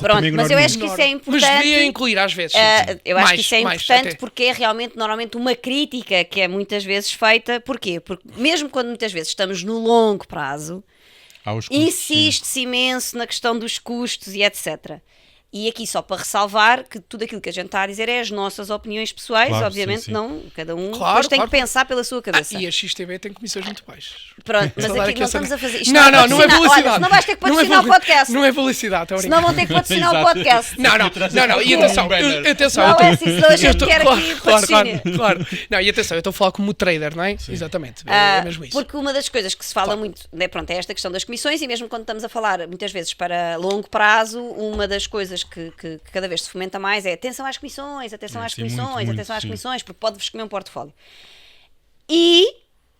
Pronto, mas eu acho que isso é importante. Mas devia incluir às vezes. Eu acho que isso é importante porque é realmente normalmente uma crítica que é muitas vezes feita. Porquê? Porque mesmo quando muitas vezes estamos no longo prazo, insiste-se imenso na questão dos custos e etc. E aqui só para ressalvar que tudo aquilo que a gente está a dizer é as nossas opiniões pessoais, claro, obviamente sim. Não, cada um depois tem que pensar pela sua cabeça. E a XTB tem comissões muito baixas. Pronto, mas aqui não estamos a fazer isto. Não é publicidade. Olha, senão vais ter que patrocinar o podcast. Não é publicidade, senão vão ter que patrocinar o podcast. Não, e atenção. Não é assim, senão a gente quer aqui patrocínio. Claro. Não, e atenção, eu estou a falar como trader, não é? Sim. Exatamente, é mesmo isso. Porque uma das coisas que se fala muito, né, pronto, é esta questão das comissões, e mesmo quando estamos a falar muitas vezes para longo prazo, uma das coisas que cada vez se fomenta mais é atenção às comissões, porque pode-vos comer um portfólio. E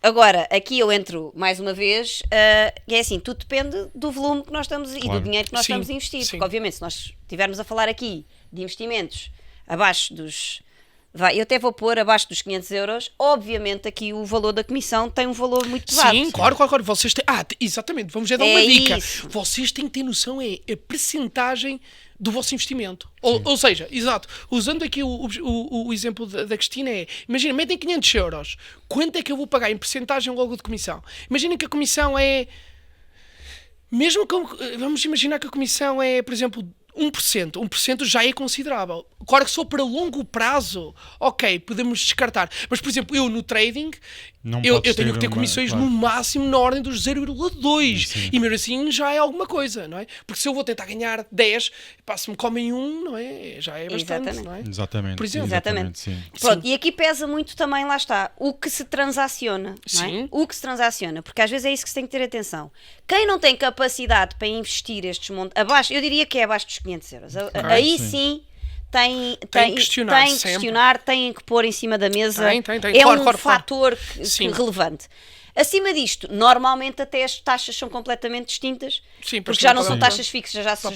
agora, aqui eu entro mais uma vez, é assim, tudo depende do volume que nós estamos e do dinheiro que nós estamos a investir, porque obviamente se nós estivermos a falar aqui de investimentos abaixo dos... eu até vou pôr abaixo dos 500 euros, obviamente aqui o valor da comissão tem um valor muito elevado. Sim, claro, vocês têm... exatamente, vamos já dar uma dica. Isso. Vocês têm que ter noção, a percentagem do vosso investimento. Ou seja, exato, usando aqui o exemplo da Cristina imagina, metem 500 euros, quanto é que eu vou pagar em percentagem logo de comissão? Imaginem que a comissão é... Vamos imaginar que a comissão é, por exemplo... 1% já é considerável. Claro que só para longo prazo, ok, podemos descartar. Mas, por exemplo, eu no trading, eu tenho que ter comissões no máximo na ordem dos 0,2. E mesmo assim já é alguma coisa, não é? Porque se eu vou tentar ganhar 10, se me comem 1, não é? Já é bastante, não é? Exatamente. Por exemplo. Exatamente. Pronto, e aqui pesa muito também, lá está, o que se transaciona, não é? O que se transaciona, porque às vezes é isso que se tem que ter atenção. Quem não tem capacidade para investir estes montes, eu diria que é abaixo dos 500 euros. Aí sim tem que questionar, têm que pôr em cima da mesa. É um fator relevante. Acima disto, normalmente até as taxas são completamente distintas, porque já não são taxas fixas, já são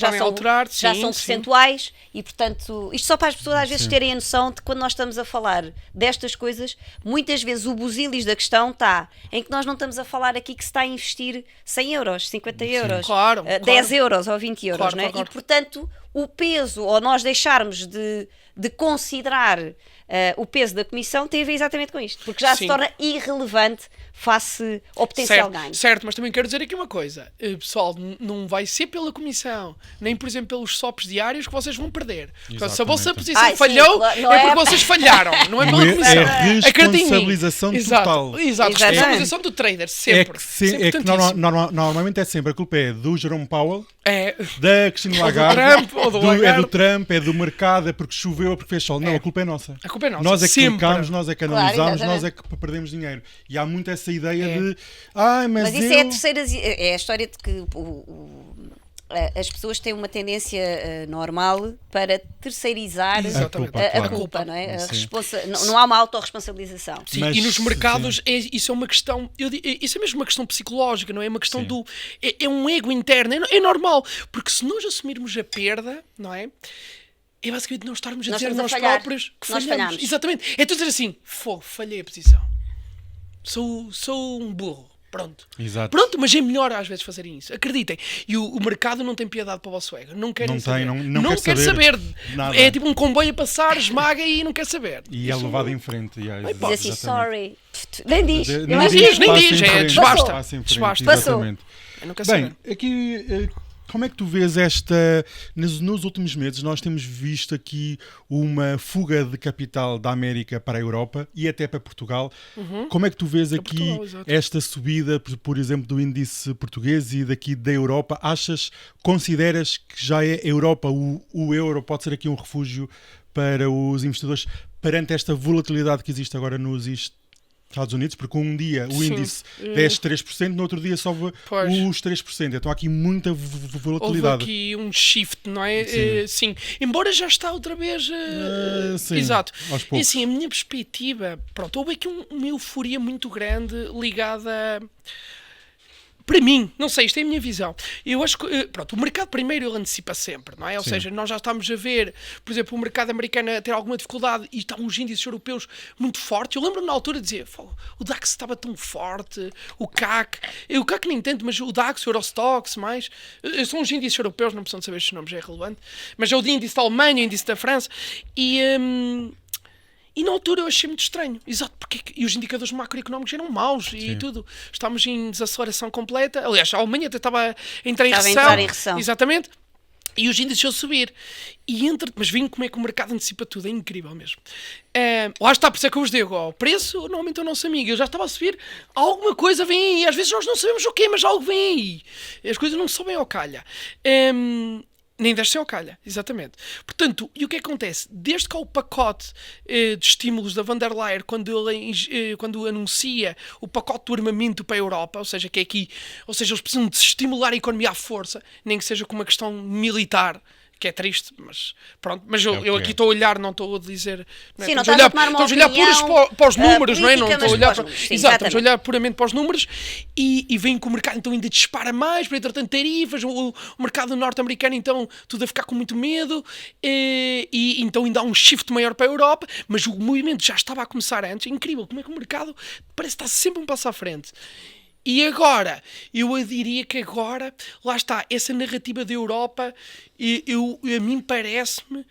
percentuais, e portanto, isto só para as pessoas às vezes terem a noção de que quando nós estamos a falar destas coisas, muitas vezes o busilis da questão está em que nós não estamos a falar aqui que se está a investir 100 euros, 50 euros, 10 euros ou 20 euros, não é? E portanto, o peso, ou nós deixarmos de considerar o peso da comissão tem a ver exatamente com isto, porque já se torna irrelevante face ao potencial ganho. Certo, mas também quero dizer aqui uma coisa, pessoal, não vai ser pela comissão, nem por exemplo pelos swaps diários que vocês vão perder. Então, se a vossa posição falhou, é porque vocês falharam, não é pela comissão. É responsabilização total. Exato, responsabilização do trader, sempre. Normalmente é sempre, a culpa é do Jerome Powell, da Cristina Ou do Lagarde, Trump, ou do é do Lagarde. Trump, é do mercado, é porque choveu, é porque fez sol. Não, a culpa é nossa. A culpa é nossa, Nós é que sempre. colocámos, nós é que Claro, analisámos, exatamente. nós é que perdemos dinheiro. E há muito essa ideia É. de mas Mas isso eu... é a terceira. É a história de que as pessoas têm uma tendência normal para terceirizar Exatamente. a claro. culpa, não é? Sim. Não há uma autorresponsabilização. Sim, Mas, e nos mercados sim. isso é uma questão. Isso é mesmo uma questão psicológica, não é? É uma questão Sim. do. É um ego interno, é normal. Porque se nós assumirmos a perda, não é? É basicamente não estarmos a Nós dizer a estamos nós a falhar. próprios que Nós falhamos. falhamos. Exatamente. É tu dizer assim: falhei a posição. Sou um burro. Pronto. Exato. Pronto, mas é melhor às vezes fazerem isso. Acreditem. E o mercado não tem piedade para o vosso ego. Não querem Não tem, saber. não quer quer saber nada. É tipo um comboio a passar, esmaga e não quer saber. E é levado em frente. Diz assim, exatamente. sorry. Nem diz. Nem Eu acho diz, que nem passa diz, em é frente, desbasta. passa em frente, Desbasta. Passou. exatamente. Eu não quero Bem, saber. aqui, como é que tu vês nos últimos meses nós temos visto aqui uma fuga de capital da América para a Europa e até para Portugal. Como é que tu vês aqui Portugal, exato. esta subida, por exemplo, do índice português e daqui da Europa? Consideras que já é a Europa, o euro pode ser aqui um refúgio para os investidores perante esta volatilidade que existe agora nos Estados Unidos, porque um dia o Sim. índice desce 3%, no outro dia sobe Pois. os 3%. Então há aqui muita Houve volatilidade. aqui um shift, não é? Sim. Embora já está outra vez. Sim, Exato. aos E poucos. assim, a minha perspectiva, pronto, houve aqui uma euforia muito grande ligada. Para mim, não sei, isto é a minha visão. Eu acho que, pronto, o mercado primeiro ele antecipa sempre, não é? Ou Sim. seja, nós já estamos a ver, por exemplo, o mercado americano a ter alguma dificuldade e estão os índices europeus muito fortes. Eu lembro-me na altura de dizer, o DAX estava tão forte, o CAC nem tanto, mas o DAX, o Eurostoxx, mais, são os índices europeus, não precisam saber estes nomes, é relevante, mas é o índice da Alemanha, o índice da França, e na altura eu achei muito estranho, exato, e os indicadores macroeconómicos eram maus e tudo. Estávamos em desaceleração completa. Aliás, a Alemanha até estava a entrar em recessão. Exatamente. E os índices a subir. Mas vim como é que o mercado antecipa tudo, é incrível mesmo. Lá está, por isso é que eu vos digo, o preço normalmente é o nosso amigo. Eu já estava a subir, alguma coisa vem aí. Às vezes nós não sabemos o quê, mas algo vem aí. As coisas não sobem ao calha. Nem descem ao calha, exatamente. Portanto, e o que acontece? Desde que há o pacote de estímulos da Van der Leyen, quando anuncia o pacote do armamento para a Europa, ou seja, que é aqui, ou seja, eles precisam de estimular a economia à força, nem que seja com uma questão militar, que é triste, mas pronto. Mas eu aqui estou a olhar, não estou a dizer. Não é? Sim, não Estamos estás a tomar uma estamos a olhar opinião, para os números, não é? Não política, estou a mas olhar para os números, sim, Exato, estamos a exatamente. olhar puramente para os números e vem que o mercado então ainda dispara mais, para entretanto tarifas, o mercado norte-americano então tudo a ficar com muito medo e então ainda há um shift maior para a Europa, mas o movimento já estava a começar antes. É incrível como é que o mercado parece estar sempre um passo à frente. E agora, eu diria que agora, lá está, essa narrativa da Europa, a mim parece-me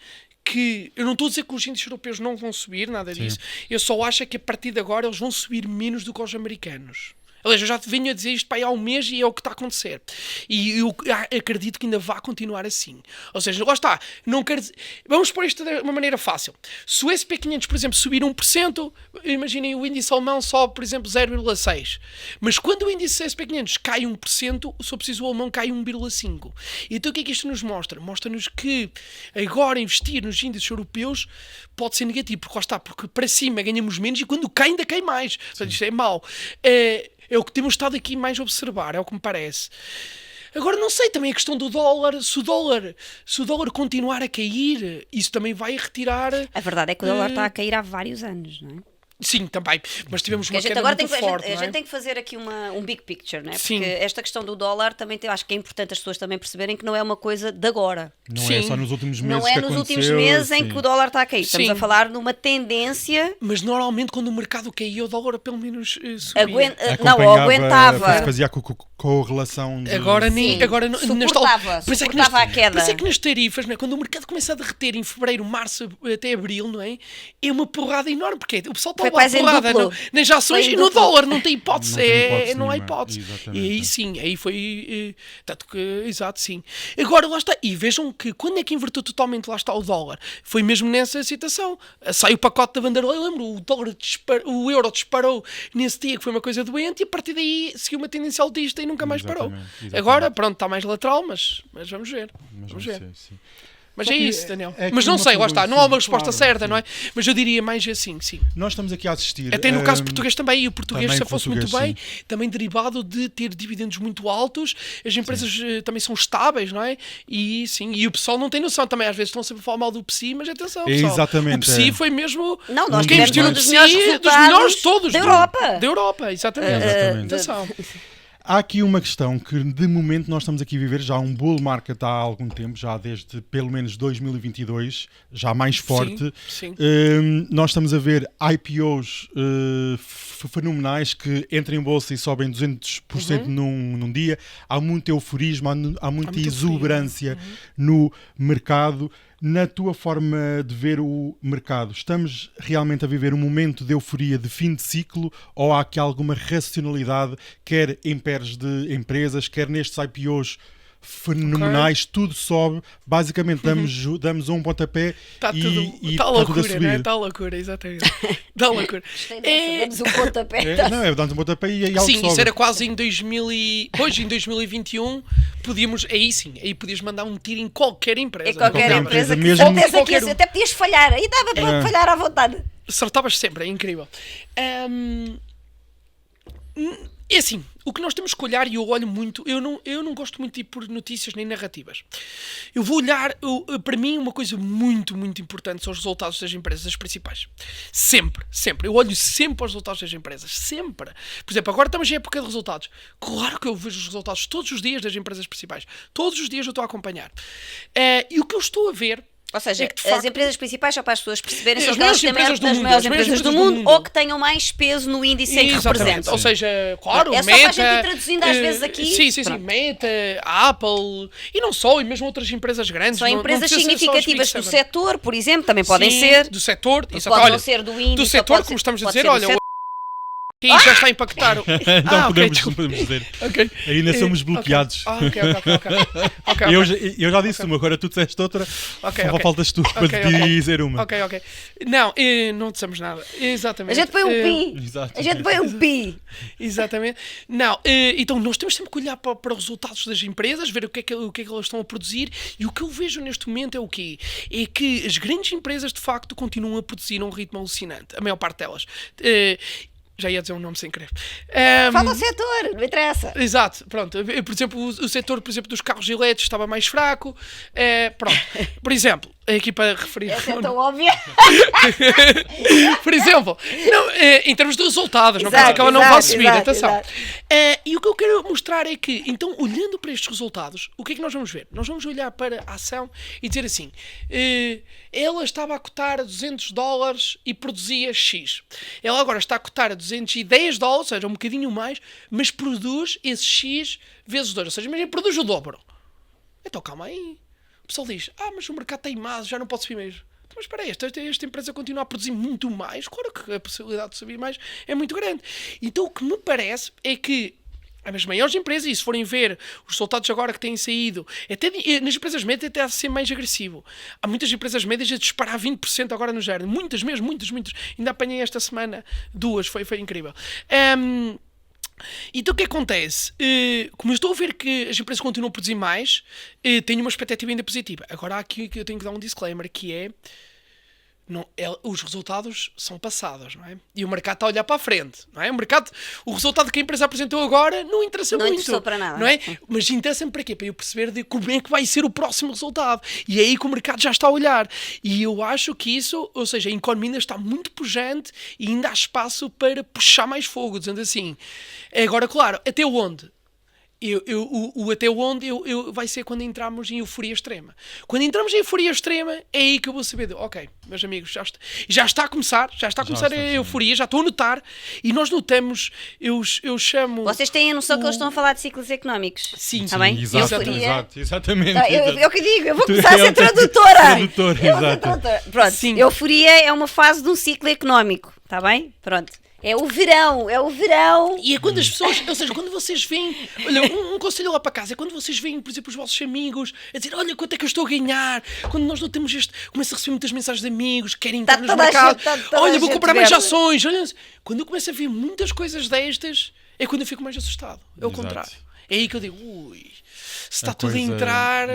que, eu não estou a dizer que os índices europeus não vão subir, nada disso, eu só acho que a partir de agora eles vão subir menos do que os americanos. Aliás, eu já venho a dizer isto para aí há um mês e é o que está a acontecer. E eu acredito que ainda vai continuar assim. Ou seja, lá está. Não quero dizer... Vamos pôr isto de uma maneira fácil. Se o SP500, por exemplo, subir 1%, imaginem o índice alemão sobe, por exemplo, 0,6%. Mas quando o índice SP500 cai 1%, se for preciso o alemão cai 1,5%. Então o que é que isto nos mostra? Mostra-nos que agora investir nos índices europeus pode ser negativo, porque lá está, porque para cima ganhamos menos e quando cai ainda cai mais. Portanto, isto é mau. É o que temos estado aqui mais a observar, é o que me parece. Agora não sei, também a questão do dólar, se o dólar continuar a cair, isso também vai retirar... A verdade é que o dólar está a cair há vários anos, não é? Sim, também, mas tivemos uma a gente queda agora muito forte, a não é? gente tem que fazer aqui um big picture, não é? Sim. Porque esta questão do dólar também acho que é importante as pessoas também perceberem que não é uma coisa de agora. Não é Sim. só nos últimos meses Não é que nos aconteceu, últimos meses em sim. que o dólar está a cair. Estamos Sim. a falar numa tendência. Mas normalmente quando o mercado caía, o dólar pelo menos subia. Aguentava. Fazia a correlação de... Agora nem. Sim. Agora Suportava a queda. Por isso é que nas tarifas, não é? Quando o mercado começa a derreter em fevereiro, março até abril, não é? É uma porrada enorme, porque o pessoal está Foi a levar quase em porrada, duplo. não, nem já ações, Foi em e no duplo. dólar não tem hipótese. Não tem hipótese Não há nenhuma. hipótese. Exatamente. E aí sim, aí foi. Tanto que. Exato, sim. Agora lá está. E vejam que quando é que inverteu totalmente, lá está o dólar? Foi mesmo nessa situação. Sai o pacote da Van der Leyen, lembro, o euro disparou nesse dia, que foi uma coisa doente, e a partir daí seguiu uma tendência altista e nunca mais parou. Exatamente. Agora, pronto, está mais lateral, mas vamos ver. Vamos ver. Sim. Mas Só é que isso, Daniel. é Mas que não uma sei, lá está, pergunta, não há uma sim, resposta claro, certa, sim. não é? Mas eu diria mais assim, sim. Nós estamos aqui a assistir. Até no caso português também, e o português também se fosse muito português, bem, também derivado de ter dividendos muito altos, as empresas também são estáveis, não é? E sim, e o pessoal não tem noção também, às vezes estão sempre a falar mal do PSI, mas atenção, pessoal, Exatamente, o PSI é. foi mesmo Não, nós quem tivemos investiu um no dos PSI, melhores dos resultados melhores todos da Europa. Da Europa, exatamente. Atenção. Há aqui uma questão que, de momento, nós estamos aqui a viver já um bull market há algum tempo, já desde pelo menos 2022, já mais forte. Sim. Nós estamos a ver IPOs fenomenais que entram em bolsa e sobem 200% num dia. Há muito euforismo, há muita exuberância no mercado. Na tua forma de ver o mercado, estamos realmente a viver um momento de euforia de fim de ciclo ou há aqui alguma racionalidade, quer em pares de empresas, quer nestes IPOs fenomenais, tudo sobe, basicamente damos um pontapé Está e tudo, está loucura, tudo a subir. né? Está loucura, exatamente. Está loucura. Damos um pontapé. Não, damos um pontapé e algo Sim, sobe. isso era quase em 2021, podíamos, aí podias mandar um tiro em qualquer empresa. É qualquer Qualquer empresa empresa, que mesmo- soubesse aqui, Qualquer um. até podias falhar. Aí dava para falhar à vontade. Acertavas sempre, é incrível. É assim, o que nós temos que olhar, e eu olho muito, eu não gosto muito de ir por notícias nem narrativas. Eu vou olhar, para mim, uma coisa muito, muito importante são os resultados das empresas, as principais. Sempre. Eu olho sempre para os resultados das empresas. Sempre. Por exemplo, agora estamos em época de resultados. Claro que eu vejo os resultados todos os dias das empresas principais. Todos os dias eu estou a acompanhar. E o que eu estou a ver... Ou seja, É que, de as facto, empresas principais, só para as pessoas perceberem, são as aquelas maiores que têm empresas do mundo, maiores as maiores empresas do empresas do mundo mundo. ou que tenham mais peso no índice em que Exatamente. representam. Ou seja, claro, É só Meta... para a gente ir traduzindo às vezes aqui. Sim, Pronto. Meta, Apple, e não só, e mesmo outras empresas grandes. São não empresas precisa ser só os Big significativas do Seven. setor, por exemplo, também podem Sim, ser. do setor, Pode exato, não olha, ser do índice. do ou setor, pode como ser- estamos a pode dizer, ser do olha, setor. quem já está a impactar. Não Ok, podemos dizer. Ok. Ainda somos bloqueados. Ok. Eu já disse uma, agora tu disseste outra, Ok, só ok. faltas tu para Ok. dizer uma. Ok. Não, não dissemos nada. Exatamente. A gente põe um pi. Exato. A gente põe um pi. Exatamente. Não, então nós temos sempre que olhar para os resultados das empresas, ver o que é que elas estão a produzir, e o que eu vejo neste momento é o quê? É que as grandes empresas de facto continuam a produzir a um ritmo alucinante, a maior parte delas. Já ia dizer um nome sem querer. Fala ao setor, não interessa. Exato, pronto. Por exemplo, o setor, por exemplo, dos carros elétricos estava mais fraco. Pronto. Por exemplo, aqui para referir... Essa é tão óbvia. Por exemplo, não, em termos de resultados, não quer Exato, dizer que ela não exato, vá subir, exato, atenção. exato. E o que eu quero mostrar é que, então, olhando para estes resultados, o que é que nós vamos ver? Nós vamos olhar para a ação e dizer assim, ela estava a cotar a $200 e produzia X. Ela agora está a cotar a $210, ou seja, um bocadinho mais, mas produz esse X vezes 2, ou seja, imagina, produz o dobro. Então, calma aí. O pessoal diz, mas o mercado tem mais, já não pode subir mesmo. Mas espera aí, esta empresa continua a produzir muito mais, claro que a possibilidade de subir mais é muito grande. Então o que me parece é que as maiores empresas, e se forem ver os resultados agora que têm saído, até nas empresas médias até a ser mais agressivo. Há muitas empresas médias a disparar 20% agora no género. Muitas mesmo, muitas. Ainda apanhei esta semana 2, foi incrível. Então o que acontece? Como eu estou a ver que as empresas continuam a produzir mais, tenho uma expectativa ainda positiva. Agora há aqui que eu tenho que dar um disclaimer, que é, os resultados são passados, não é? E o mercado está a olhar para a frente, não é? O resultado que a empresa apresentou agora não interessa Não muito. interessou para nada. Não é? Mas interessa-me para quê? Para eu perceber de como é que vai ser o próximo resultado. E é aí que o mercado já está a olhar. E eu acho que isso, ou seja, a economia ainda está muito pujante e ainda há espaço para puxar mais fogo, dizendo assim. Agora, claro, até onde? Até onde vai ser quando entrarmos em euforia extrema. Quando entramos em euforia extrema, é aí que eu vou saber ok, meus amigos, já está a começar a euforia, já estou a notar, e nós notamos, eu chamo... Vocês têm a noção que eles estão a falar de ciclos económicos. Sim, Está bem? Exatamente. É o que digo, eu vou começar a ser tradutora. Tradutora, Eu vou ser exato. tradutora. Pronto, Sim. euforia é uma fase de um ciclo económico, está bem? Pronto. É o verão. E é quando as pessoas, ou seja, quando vocês veem, olha, um conselho lá para casa, é quando vocês veem, por exemplo, os vossos amigos a dizer, olha, quanto é que eu estou a ganhar, quando nós não temos começo a receber muitas mensagens de amigos que querem entrar nos toda a mercados, gente, toda a olha, vou gente comprar mais verde. ações, olha, quando eu começo a ver muitas coisas destas, é quando eu fico mais assustado, é o Exato. contrário. É aí que eu digo, ui, se está A tudo a coisa, entrar,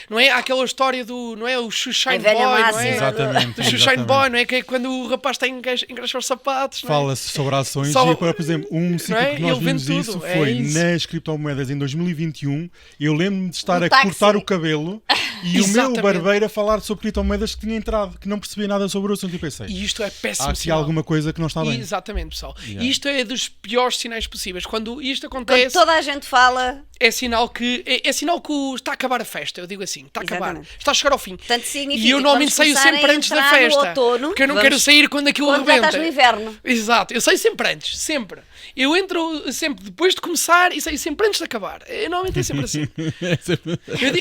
não é? Há aquela história do, não é? O Shoeshine A velha Boy, não máxima. é? Exatamente. Do Shoeshine Boy, não é? Que é quando o rapaz está a engraxar os sapatos, não é? Fala-se sobre ações Só- e agora, por exemplo, um ciclo é? que nós Ele vimos vende isso tudo, é foi isso. nas criptomoedas em 2021. Eu lembro-me de estar Um a táxi. cortar o cabelo e o meu Exatamente. barbeiro a falar sobre criptomoedas que tinha entrado, que não percebia nada sobre o assunto e pensei, E isto é péssimo há aqui sinal. alguma coisa que não está bem. Exatamente, pessoal. Yeah. E isto é dos piores sinais possíveis. Quando isto Quando acontece, toda a gente fala, é sinal que está a acabar a festa. Eu digo assim, está a acabar. Exatamente. Está a chegar ao fim. portanto significa E eu que normalmente vamos saio começar sempre a antes da entrar no festa. outono, Porque eu não vamos- quero sair quando aquilo quando já rebenta. estás no inverno. Exato, eu saio sempre antes, sempre. Eu entro sempre depois de começar e saio sempre antes de acabar. Eu normalmente é sempre assim.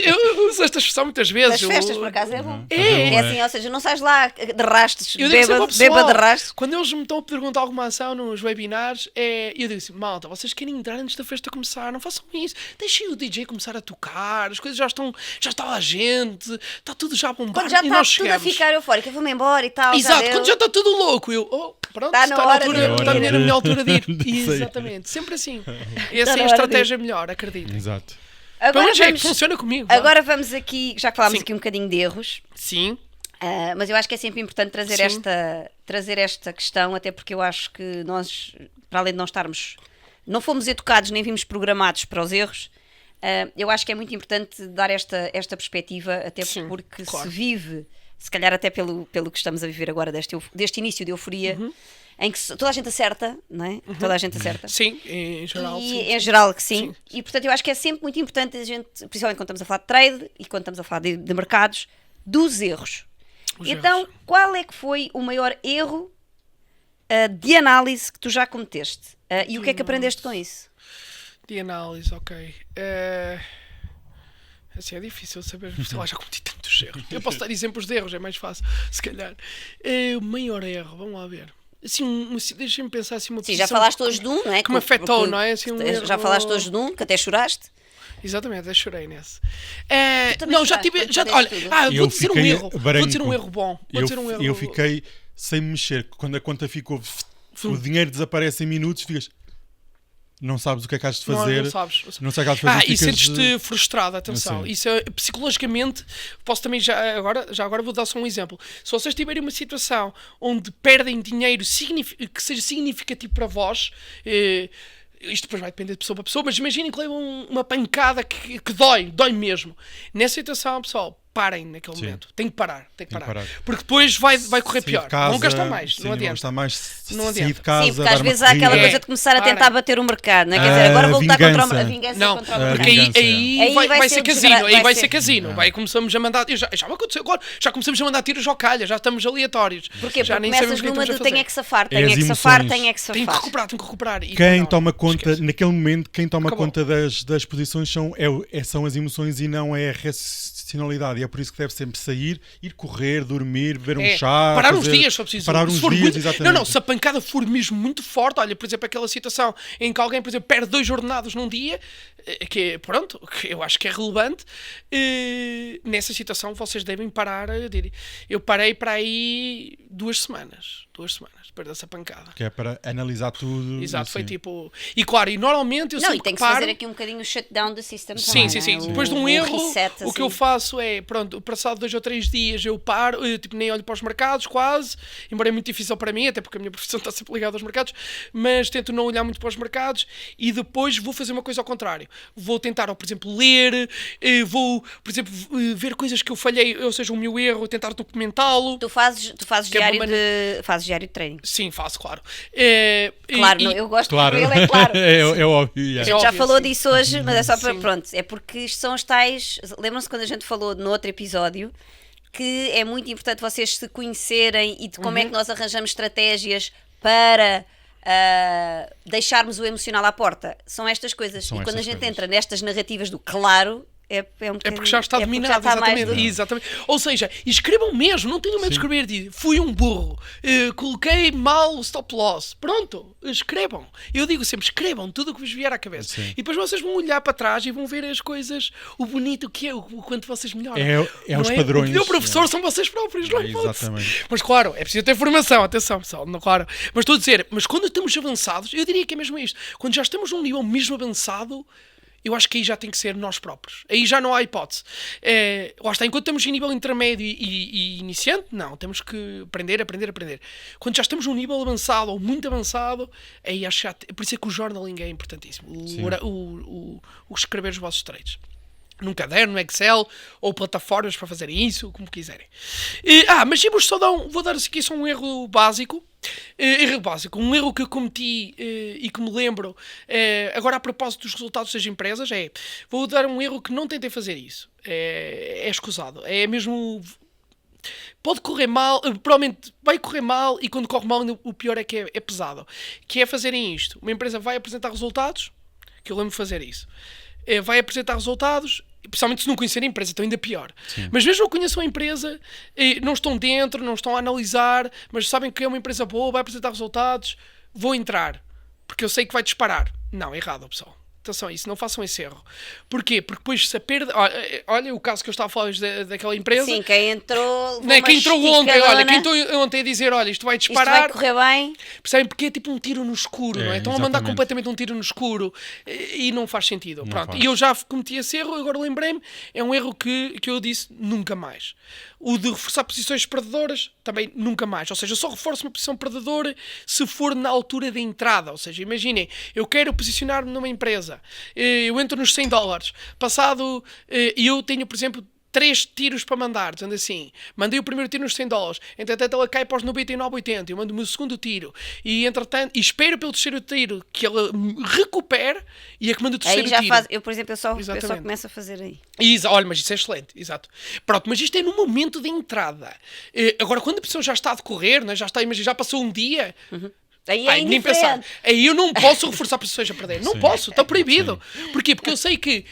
Eu uso esta expressão muitas vezes. As festas, por acaso, é bom. É. É assim, ou seja, não sais lá de rastos, Eu digo sempre ao bêbado pessoal, de rastos. quando eles me estão a perguntar alguma ação nos webinars, eu digo assim, malta, vocês querem entrar antes da festa começar, não façam isso. Deixem o DJ começar a tocar, as coisas já está a gente, está tudo já a bombar Quando já e está nós tudo a chegamos. ficar eufórico, eu vou-me embora e tal. Exato, deu. quando já está tudo louco, pronto, Está na está na hora altura, de- está na minha altura de ir. De sair. Exatamente, sempre assim. Essa Está é na a hora de estratégia melhor, acredito. Exato. Pelo Agora menos é que vamos, funciona comigo. vá. agora vamos aqui, já que falámos Sim. aqui um bocadinho de erros, Sim, mas eu acho que é sempre importante trazer Sim. trazer esta questão, até porque eu acho que nós, para além de não estarmos, não fomos educados nem vimos programados para os erros, eu acho que é muito importante dar esta perspectiva, até Sim, porque claro. se vive, se calhar até pelo que estamos a viver agora, deste início de euforia, Uhum. em que toda a gente acerta, não é? Toda a gente acerta. sim, em geral, E sim. em geral que sim. Sim. E portanto eu acho que é sempre muito importante a gente, principalmente quando estamos a falar de trade e quando estamos a falar de mercados, dos erros. Os Então, erros. qual é que foi o maior erro de análise que tu já cometeste? E o que é que aprendeste com isso? De análise, ok. Assim, é difícil saber, sei lá, já cometi tantos erros. Eu posso dar exemplos de erros, é mais fácil, se calhar. O maior erro, vamos lá ver. Assim, deixa-me pensar assim uma Sim, já posição falaste hoje de um, não é? que me afetou, não é? Assim, um já erro- falaste hoje de um, que até choraste. Exatamente, até chorei nesse. também Não, já choraste tive. quando Já, perdeste olha, tudo. vou dizer um fiquei erro. Vou branco. dizer um erro bom. Vou dizer um erro. Eu fiquei sem me mexer. Quando a conta ficou, o dinheiro desaparece em minutos, ficas. Não sabes o que é que has de fazer. Não sabes. Não sei o que has de fazer. E ficas, sentes-te frustrado, atenção. Sim. Isso é, psicologicamente, posso também já agora vou dar só um exemplo. Se vocês tiverem uma situação onde perdem dinheiro que seja significativo para vós, isto depois vai depender de pessoa para pessoa, mas imaginem que levam uma pancada que dói mesmo. Nessa situação, pessoal, parem naquele Sim. momento. Tem que parar. parar. Porque depois vai correr sair de pior. casa, Vão gastar mais, sim, não vão adianta. gastar mais, Não sair adianta. de casa, Sim, porque dar às uma vezes há aquela corrida. coisa de começar a Parem. tentar bater o mercado, não é? Quer dizer, agora vou lutar vingança. contra a vingança Não, contra o a mercado. porque vingança. aí vai vai ser ser casino, desgra- aí vai vai ser- ser casino. Vai, começamos a mandar. Já me aconteceu agora, já começamos a mandar tiros ao calha, já estamos aleatórios. Porquê? Já Porque nem sabemos começas o que numa estamos de a fazer. tenho é que safar, É tenho as é que safar, emoções. tenho é que Tenho que safar. recuperar, tenho que recuperar. E Quem não, toma conta, esquece. naquele momento, quem toma Acabou. conta das posições são as emoções e não é a racionalidade. E é por isso que deve sempre sair, ir correr, dormir, beber um chá. Parar uns fazer- dias, se for preciso. Parar Se uns for dias, muito- exatamente. Não, se a pancada for mesmo muito forte, olha, por exemplo, aquela situação em que alguém, por exemplo, perde 2 jornadas num dia, que eu acho que é relevante, nessa situação vocês devem parar. Eu parei para aí 2 semanas, perder essa pancada. Que é para analisar tudo. Exato, assim. foi tipo. E claro, e normalmente eu Não, sempre e tem que paro. fazer aqui um bocadinho o shutdown do system Sim, também, sim, não sim. é? Depois de um O erro, reset, o que eu assim. faço é, pronto, passado 2 ou 3 dias eu paro, eu, tipo, nem olho para os mercados quase, embora é muito difícil para mim, até porque a minha profissão está sempre ligada aos mercados, mas tento não olhar muito para os mercados e depois vou fazer uma coisa ao contrário. Vou tentar, ou, por exemplo, ler, vou, por exemplo, ver coisas que eu falhei, ou seja, o meu erro, tentar documentá-lo. Tu fazes Que é uma fazes diário de treino. Sim, faço, claro. Claro, não, eu gosto Claro. de ele, é claro. é óbvio. A yeah. gente já óbvio, falou sim. disso hoje, mas é só para. Sim. Pronto, é porque isto são os tais. Lembram-se quando a gente falou no outro episódio que é muito importante vocês se conhecerem e de como Uhum. é que nós arranjamos estratégias para deixarmos o emocional à porta. São estas coisas. São e quando a estas gente coisas. entra nestas narrativas do claro, é um É porque já está dominado, está mais exatamente. Exatamente. Ou seja, escrevam mesmo, não tenham medo de escrever. Fui um burro, coloquei mal o stop loss. Pronto, escrevam. Eu digo sempre, escrevam tudo o que vos vier à cabeça. Sim. E depois vocês vão olhar para trás e vão ver as coisas, o bonito que é, o quanto vocês melhoram. É Não os padrões. O melhor professor Yeah. são vocês próprios, não é? Exatamente. Mas claro, é preciso ter formação, atenção pessoal, não, claro. Mas estou a dizer, mas quando estamos avançados, eu diria que é mesmo isto. Quando já estamos num nível mesmo avançado, eu acho que aí já tem que ser nós próprios. Aí já não há hipótese. Lá está, enquanto estamos em nível intermédio e iniciante, não, temos que aprender. Quando já estamos num nível avançado ou muito avançado, aí acho que já... Por isso é que o journaling é importantíssimo. O escrever os vossos trades. Num caderno, no Excel, ou plataformas para fazerem isso, como quiserem. Mas eu vou dar aqui só um erro básico. Um erro que eu cometi e que me lembro agora a propósito dos resultados das empresas vou dar um erro que não tentei fazer isso. É escusado. É mesmo... Pode correr mal, provavelmente vai correr mal, e quando corre mal o pior é que é pesado. Que é fazerem isto. Uma empresa vai apresentar resultados, que eu lembro de fazer isso. Vai apresentar resultados, principalmente se não conhecerem a empresa, então ainda pior. Sim. Mas mesmo que conheçam a empresa, não estão dentro, não estão a analisar, mas sabem que é uma empresa boa, vai apresentar resultados, vou entrar, porque eu sei que vai disparar. Não, errado, pessoal. Atenção a isso, não façam esse erro. Porquê? Porque depois se a perda... Olha o caso que eu estava a falar daquela empresa. Sim, quem entrou... Quem entrou ontem, quem entrou ontem a dizer, olha, isto vai disparar... Isto vai correr bem. Percebem? Porque é tipo um tiro no escuro, não é? Estão a mandar Exatamente. completamente um tiro no escuro e não faz sentido. Não Pronto. faz. E eu já cometi esse erro, agora lembrei-me, é um erro que eu disse nunca mais. O de reforçar posições perdedoras, também nunca mais. Ou seja, eu só reforço uma posição perdedora se for na altura da entrada. Ou seja, imaginem, eu quero posicionar-me numa empresa, eu entro nos $100, passado, e eu tenho, por exemplo, 3 tiros para mandar, dizendo assim, mandei o primeiro tiro nos $100, entretanto ela cai para os 99,80, eu mando o meu segundo tiro, e entretanto, espero pelo terceiro tiro que ela recupere, e é que manda o terceiro Aí já tiro. faz, eu, por exemplo, eu só Exatamente. começo a fazer aí. Olha, mas isso é excelente, exato. Pronto, mas isto é no momento de entrada. Agora, quando a pessoa já está a decorrer, né, imagina, já passou um dia... Aí é nem pensar. indiferente. Aí eu não posso reforçar posições a perder. Não Sim. posso, está proibido. Porquê? Porque eu sei que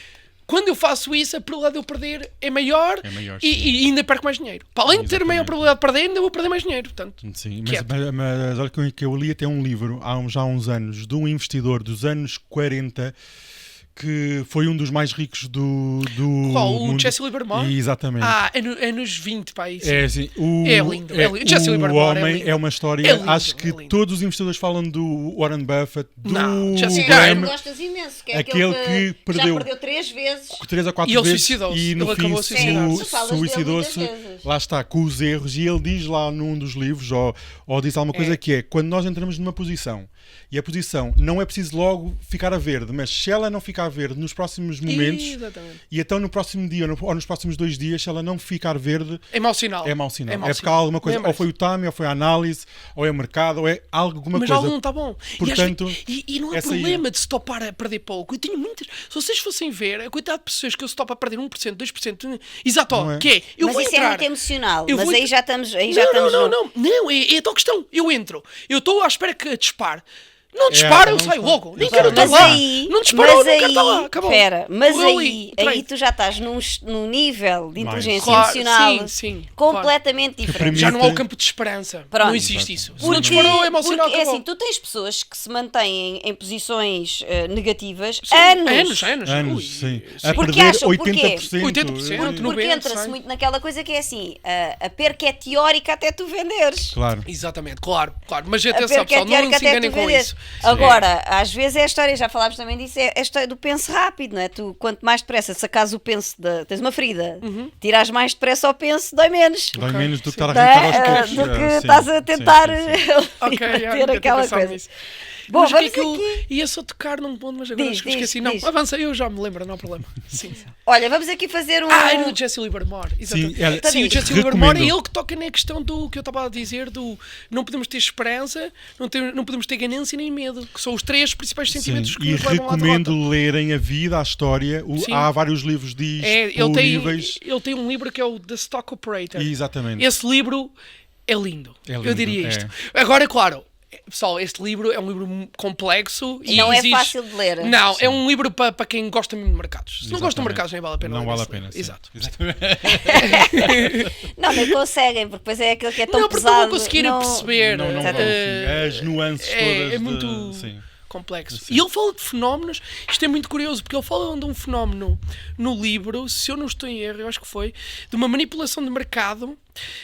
quando eu faço isso, a probabilidade de eu perder é maior, e ainda perco mais dinheiro. Para além de ter maior probabilidade de perder, ainda vou perder mais dinheiro. Portanto, Sim, mas olha que eu li até um livro já há uns anos de um investidor dos anos 40 que foi um dos mais ricos do qual? mundo. O Jesse Livermore? Exatamente. É nos 20, pá. Isso. É assim, É lindo. Jesse o Livermore homem lindo. é uma história. É lindo, acho que é lindo. todos os investidores falam do Warren Buffett, do Não, Jesse Graham, Tu gostas imenso, que é aquele que perdeu- já perdeu 3 vezes. 3 ou 4 E ele vezes suicidou-se. e no Ele fim acabou a suicidar-se. Tu falas dele suicidou-se, muitas vezes. lá está, com os erros, e ele diz lá num dos livros, ou diz alguma coisa que é, quando nós entramos numa posição, e a posição não é preciso logo ficar a verde, mas se ela não ficar verde nos próximos momentos, Exatamente. e então no próximo dia ou nos próximos 2 dias, se ela não ficar verde, É mau sinal. é mau sinal. É mau É porque há alguma coisa, Lembra-se. ou foi o timing, ou foi a análise, ou é o mercado, ou é alguma Mas coisa. algo não está bom. Portanto, e não há essa aí- problema de se topar a perder pouco. Eu tenho muitas. Se vocês fossem ver a quantidade de pessoas que eu se topo a perder 1%, 2%, exato, Não é? que é, eu Mas vou isso entrar. é muito emocional. Eu Mas vou aí entrar- já estamos. Não, é tal questão. Eu entro. Eu estou à espera que dispare. Não dispara, eu não saio dispara. logo. Nem Exato. quero estar Mas lá. aí, Não disparou, não quero estar lá. aí, Acabou. espera, mas Correu aí trade. tu já estás num nível de Mais. inteligência Claro, emocional sim, completamente diferente. permite- Já não há o campo de esperança. Pronto. Não existe isso. Se não Porque, disparou, é mau sinal. porque é acabou. assim, tu tens pessoas que se mantêm em posições negativas Sim, anos. Anos, Ui, sim. sim. A Porque perder acham- porquê? 80%. 80%, Porque 90, entra-se sim. muito naquela coisa que é assim, a perca é teórica até tu venderes. Claro. Exatamente, claro. Mas A atenção, perca é pessoal, não teórica se até enganem tu com venderes. isso. Agora, às vezes é a história, já falámos também disso, é a história do penso rápido, não é? Tu, quanto mais depressa sacares o penso, tens uma ferida, tiras mais depressa ao penso, dói menos. Dói menos do que Sim. estar a arrancar aos Tá? poucos. Do que Sim, estás a sim, tentar sim, sim. Ok, ter nunca tinha aquela pensado coisa. nisso. Bom, Mas o que é vamos que aqui. eu ia só tocar num ponto, mas agora Diz, esqueci. diz, Não, diz. avança, eu já me lembro, não há problema. Sim. Olha, vamos aqui fazer um. Era no Jesse Livermore. Exatamente. Sim, olha, Sim, o Jesse recomendo. Livermore é ele que toca na questão do que eu estava a dizer, do não podemos ter esperança, não podemos ter ganância nem medo, que são os 3 principais sentimentos Sim, que e nos levam à recomendo derrota. lerem a vida, a história. Sim. Há vários livros disponíveis. Ele tem um livro que é o The Stock Operator. Exatamente. Esse livro é lindo. É lindo, Eu diria é. isto. Agora, claro, pessoal, este livro é um livro complexo E não é exige- fácil de ler. Não, é um livro para quem gosta mesmo de mercados. Se não gosta de Exatamente. mercados, nem vale a pena Não ler vale a esse pena. livro. Sim. Exato. Não, nem conseguem, porque depois é aquilo que é tão Não, porque pesado. não vão conseguir perceber. Não vão, eh, sim. As nuances todas. é muito Sim. complexo. Sim. E ele fala de fenómenos, isto é muito curioso, porque ele fala de um fenómeno no livro, se eu não estou em erro, eu acho que foi, de uma manipulação de mercado,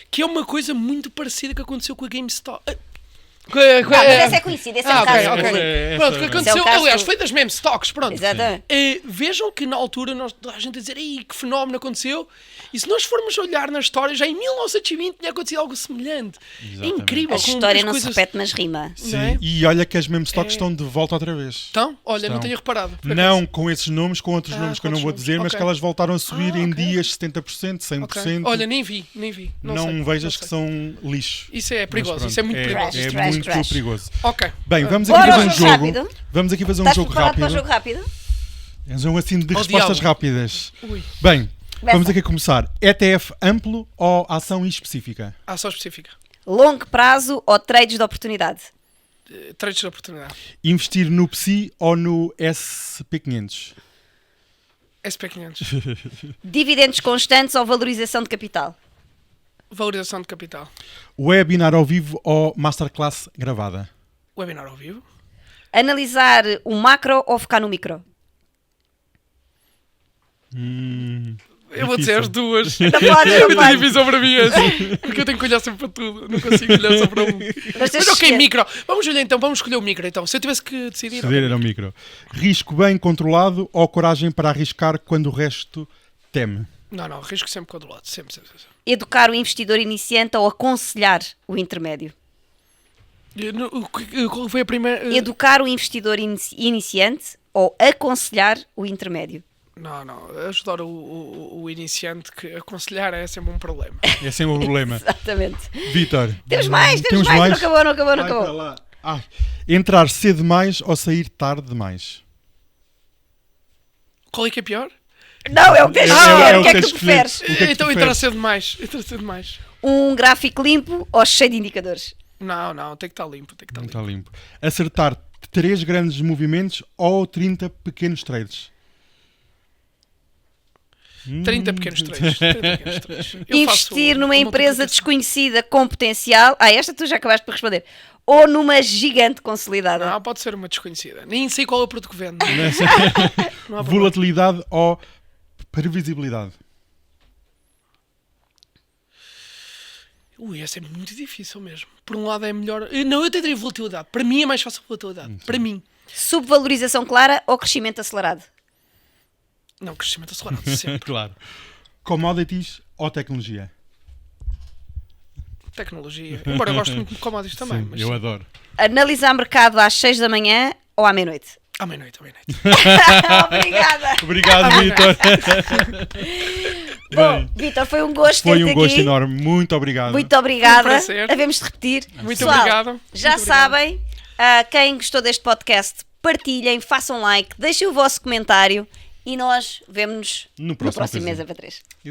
que é uma coisa muito parecida que aconteceu com a GameStop. Mas essa é conhecida, esse é um caso ok. público. Pronto, o que aconteceu, Esse é o caso aliás, do- foi das meme stocks, pronto. Exatamente. Vejam que na altura a gente a dizer, "Ei, que fenómeno aconteceu", e se nós formos olhar na história, já em 1920 tinha acontecido algo semelhante. É Exatamente. incrível. A como história as não coisas... se repete, mas rima. Sim, Não é? e olha que as mesmo stocks estão de volta outra vez. Então, olha, não Estão. tenho reparado. por Não acaso. com esses nomes, com outros nomes que eu com não vou outros dizer, mas nomes, que elas voltaram a subir em ok. dias 70%, 100%. Ok. Olha, nem vi. não sei, vejas não que sei. são lixo. Isso é Mas perigoso, pronto, isso é muito perigoso. É Trash, muito trash. perigoso. Ok. Bem, vamos aqui Bora fazer ao um jogo jogo. rápido? Vamos aqui fazer um Estás jogo preparado rápido. para o jogo rápido? É um jogo assim de Ao respostas diabo. rápidas. Ui. Bem, Começa. vamos aqui começar. ETF amplo ou ação específica? Ação específica. Longo prazo ou trades de oportunidade? Trades de oportunidade. Investir no PSI ou no SP500? SP500. Dividendos constantes ou valorização de capital? Valorização de capital. Webinar ao vivo ou masterclass gravada? Webinar ao vivo. Analisar o macro ou focar no micro? Eu vou dizer as duas. Não podes, É não muito podes. difícil para mim esse. Porque eu tenho que olhar sempre para tudo. Não consigo olhar só para um. Mas tens Mas ok, de micro. Vamos olhar então. Vamos escolher o micro então. Se eu tivesse que decidir. Ceder era o micro. Risco bem controlado ou coragem para arriscar quando o resto teme? Não. Risco sempre controlado. Sempre. Educar o investidor iniciante ou aconselhar o intermédio? Qual foi a primeira? Educar o investidor iniciante ou aconselhar o intermédio? Não. Ajudar o iniciante, que aconselhar é sempre um problema. É sempre o problema. Exatamente. Vítor. Temos mais. Não acabou. Ai, para lá. Ai. Entrar cedo demais ou sair tarde demais? Qual é que é pior? Não, é o que tens de escolher. O que é que tens tu de escolher. preferes? O que é que tu Então preferes? entrar cedo demais. Um gráfico limpo ou cheio de indicadores? Não, tem que estar limpo. Não está limpo. Acertar 3 grandes movimentos ou 30 pequenos trades? 30 pequenos trades. Eu Investir faço numa uma empresa multiplicação. desconhecida com potencial. Esta tu já acabaste por responder. Ou numa gigante consolidada. Não, pode ser uma desconhecida. Nem sei qual é o produto que vende. Não há problema. Volatilidade ou previsibilidade? Essa é muito difícil mesmo. Por um lado é melhor. Não, eu teria volatilidade. Para mim é mais fácil volatilidade. Para mim. Subvalorização clara ou crescimento acelerado? Não, crescimento acelerado sempre. Claro. Commodities ou tecnologia? Tecnologia. Embora eu goste muito de commodities também. Sim, Mas eu adoro. Analisar mercado às 6 da manhã ou à meia-noite? à meia-noite. Obrigada. Obrigado, Vítor. Bom, Vítor, foi um gosto Foi ter-te um gosto aqui. enorme. Muito obrigado. Muito obrigada. Foi um prazer. Havemos de repetir. Muito Pessoal, obrigado. Já Muito sabem, quem gostou deste podcast, partilhem, façam like, deixem o vosso comentário e nós vemos-nos No no próximo próximo episódio. Mesa para 3. Exato.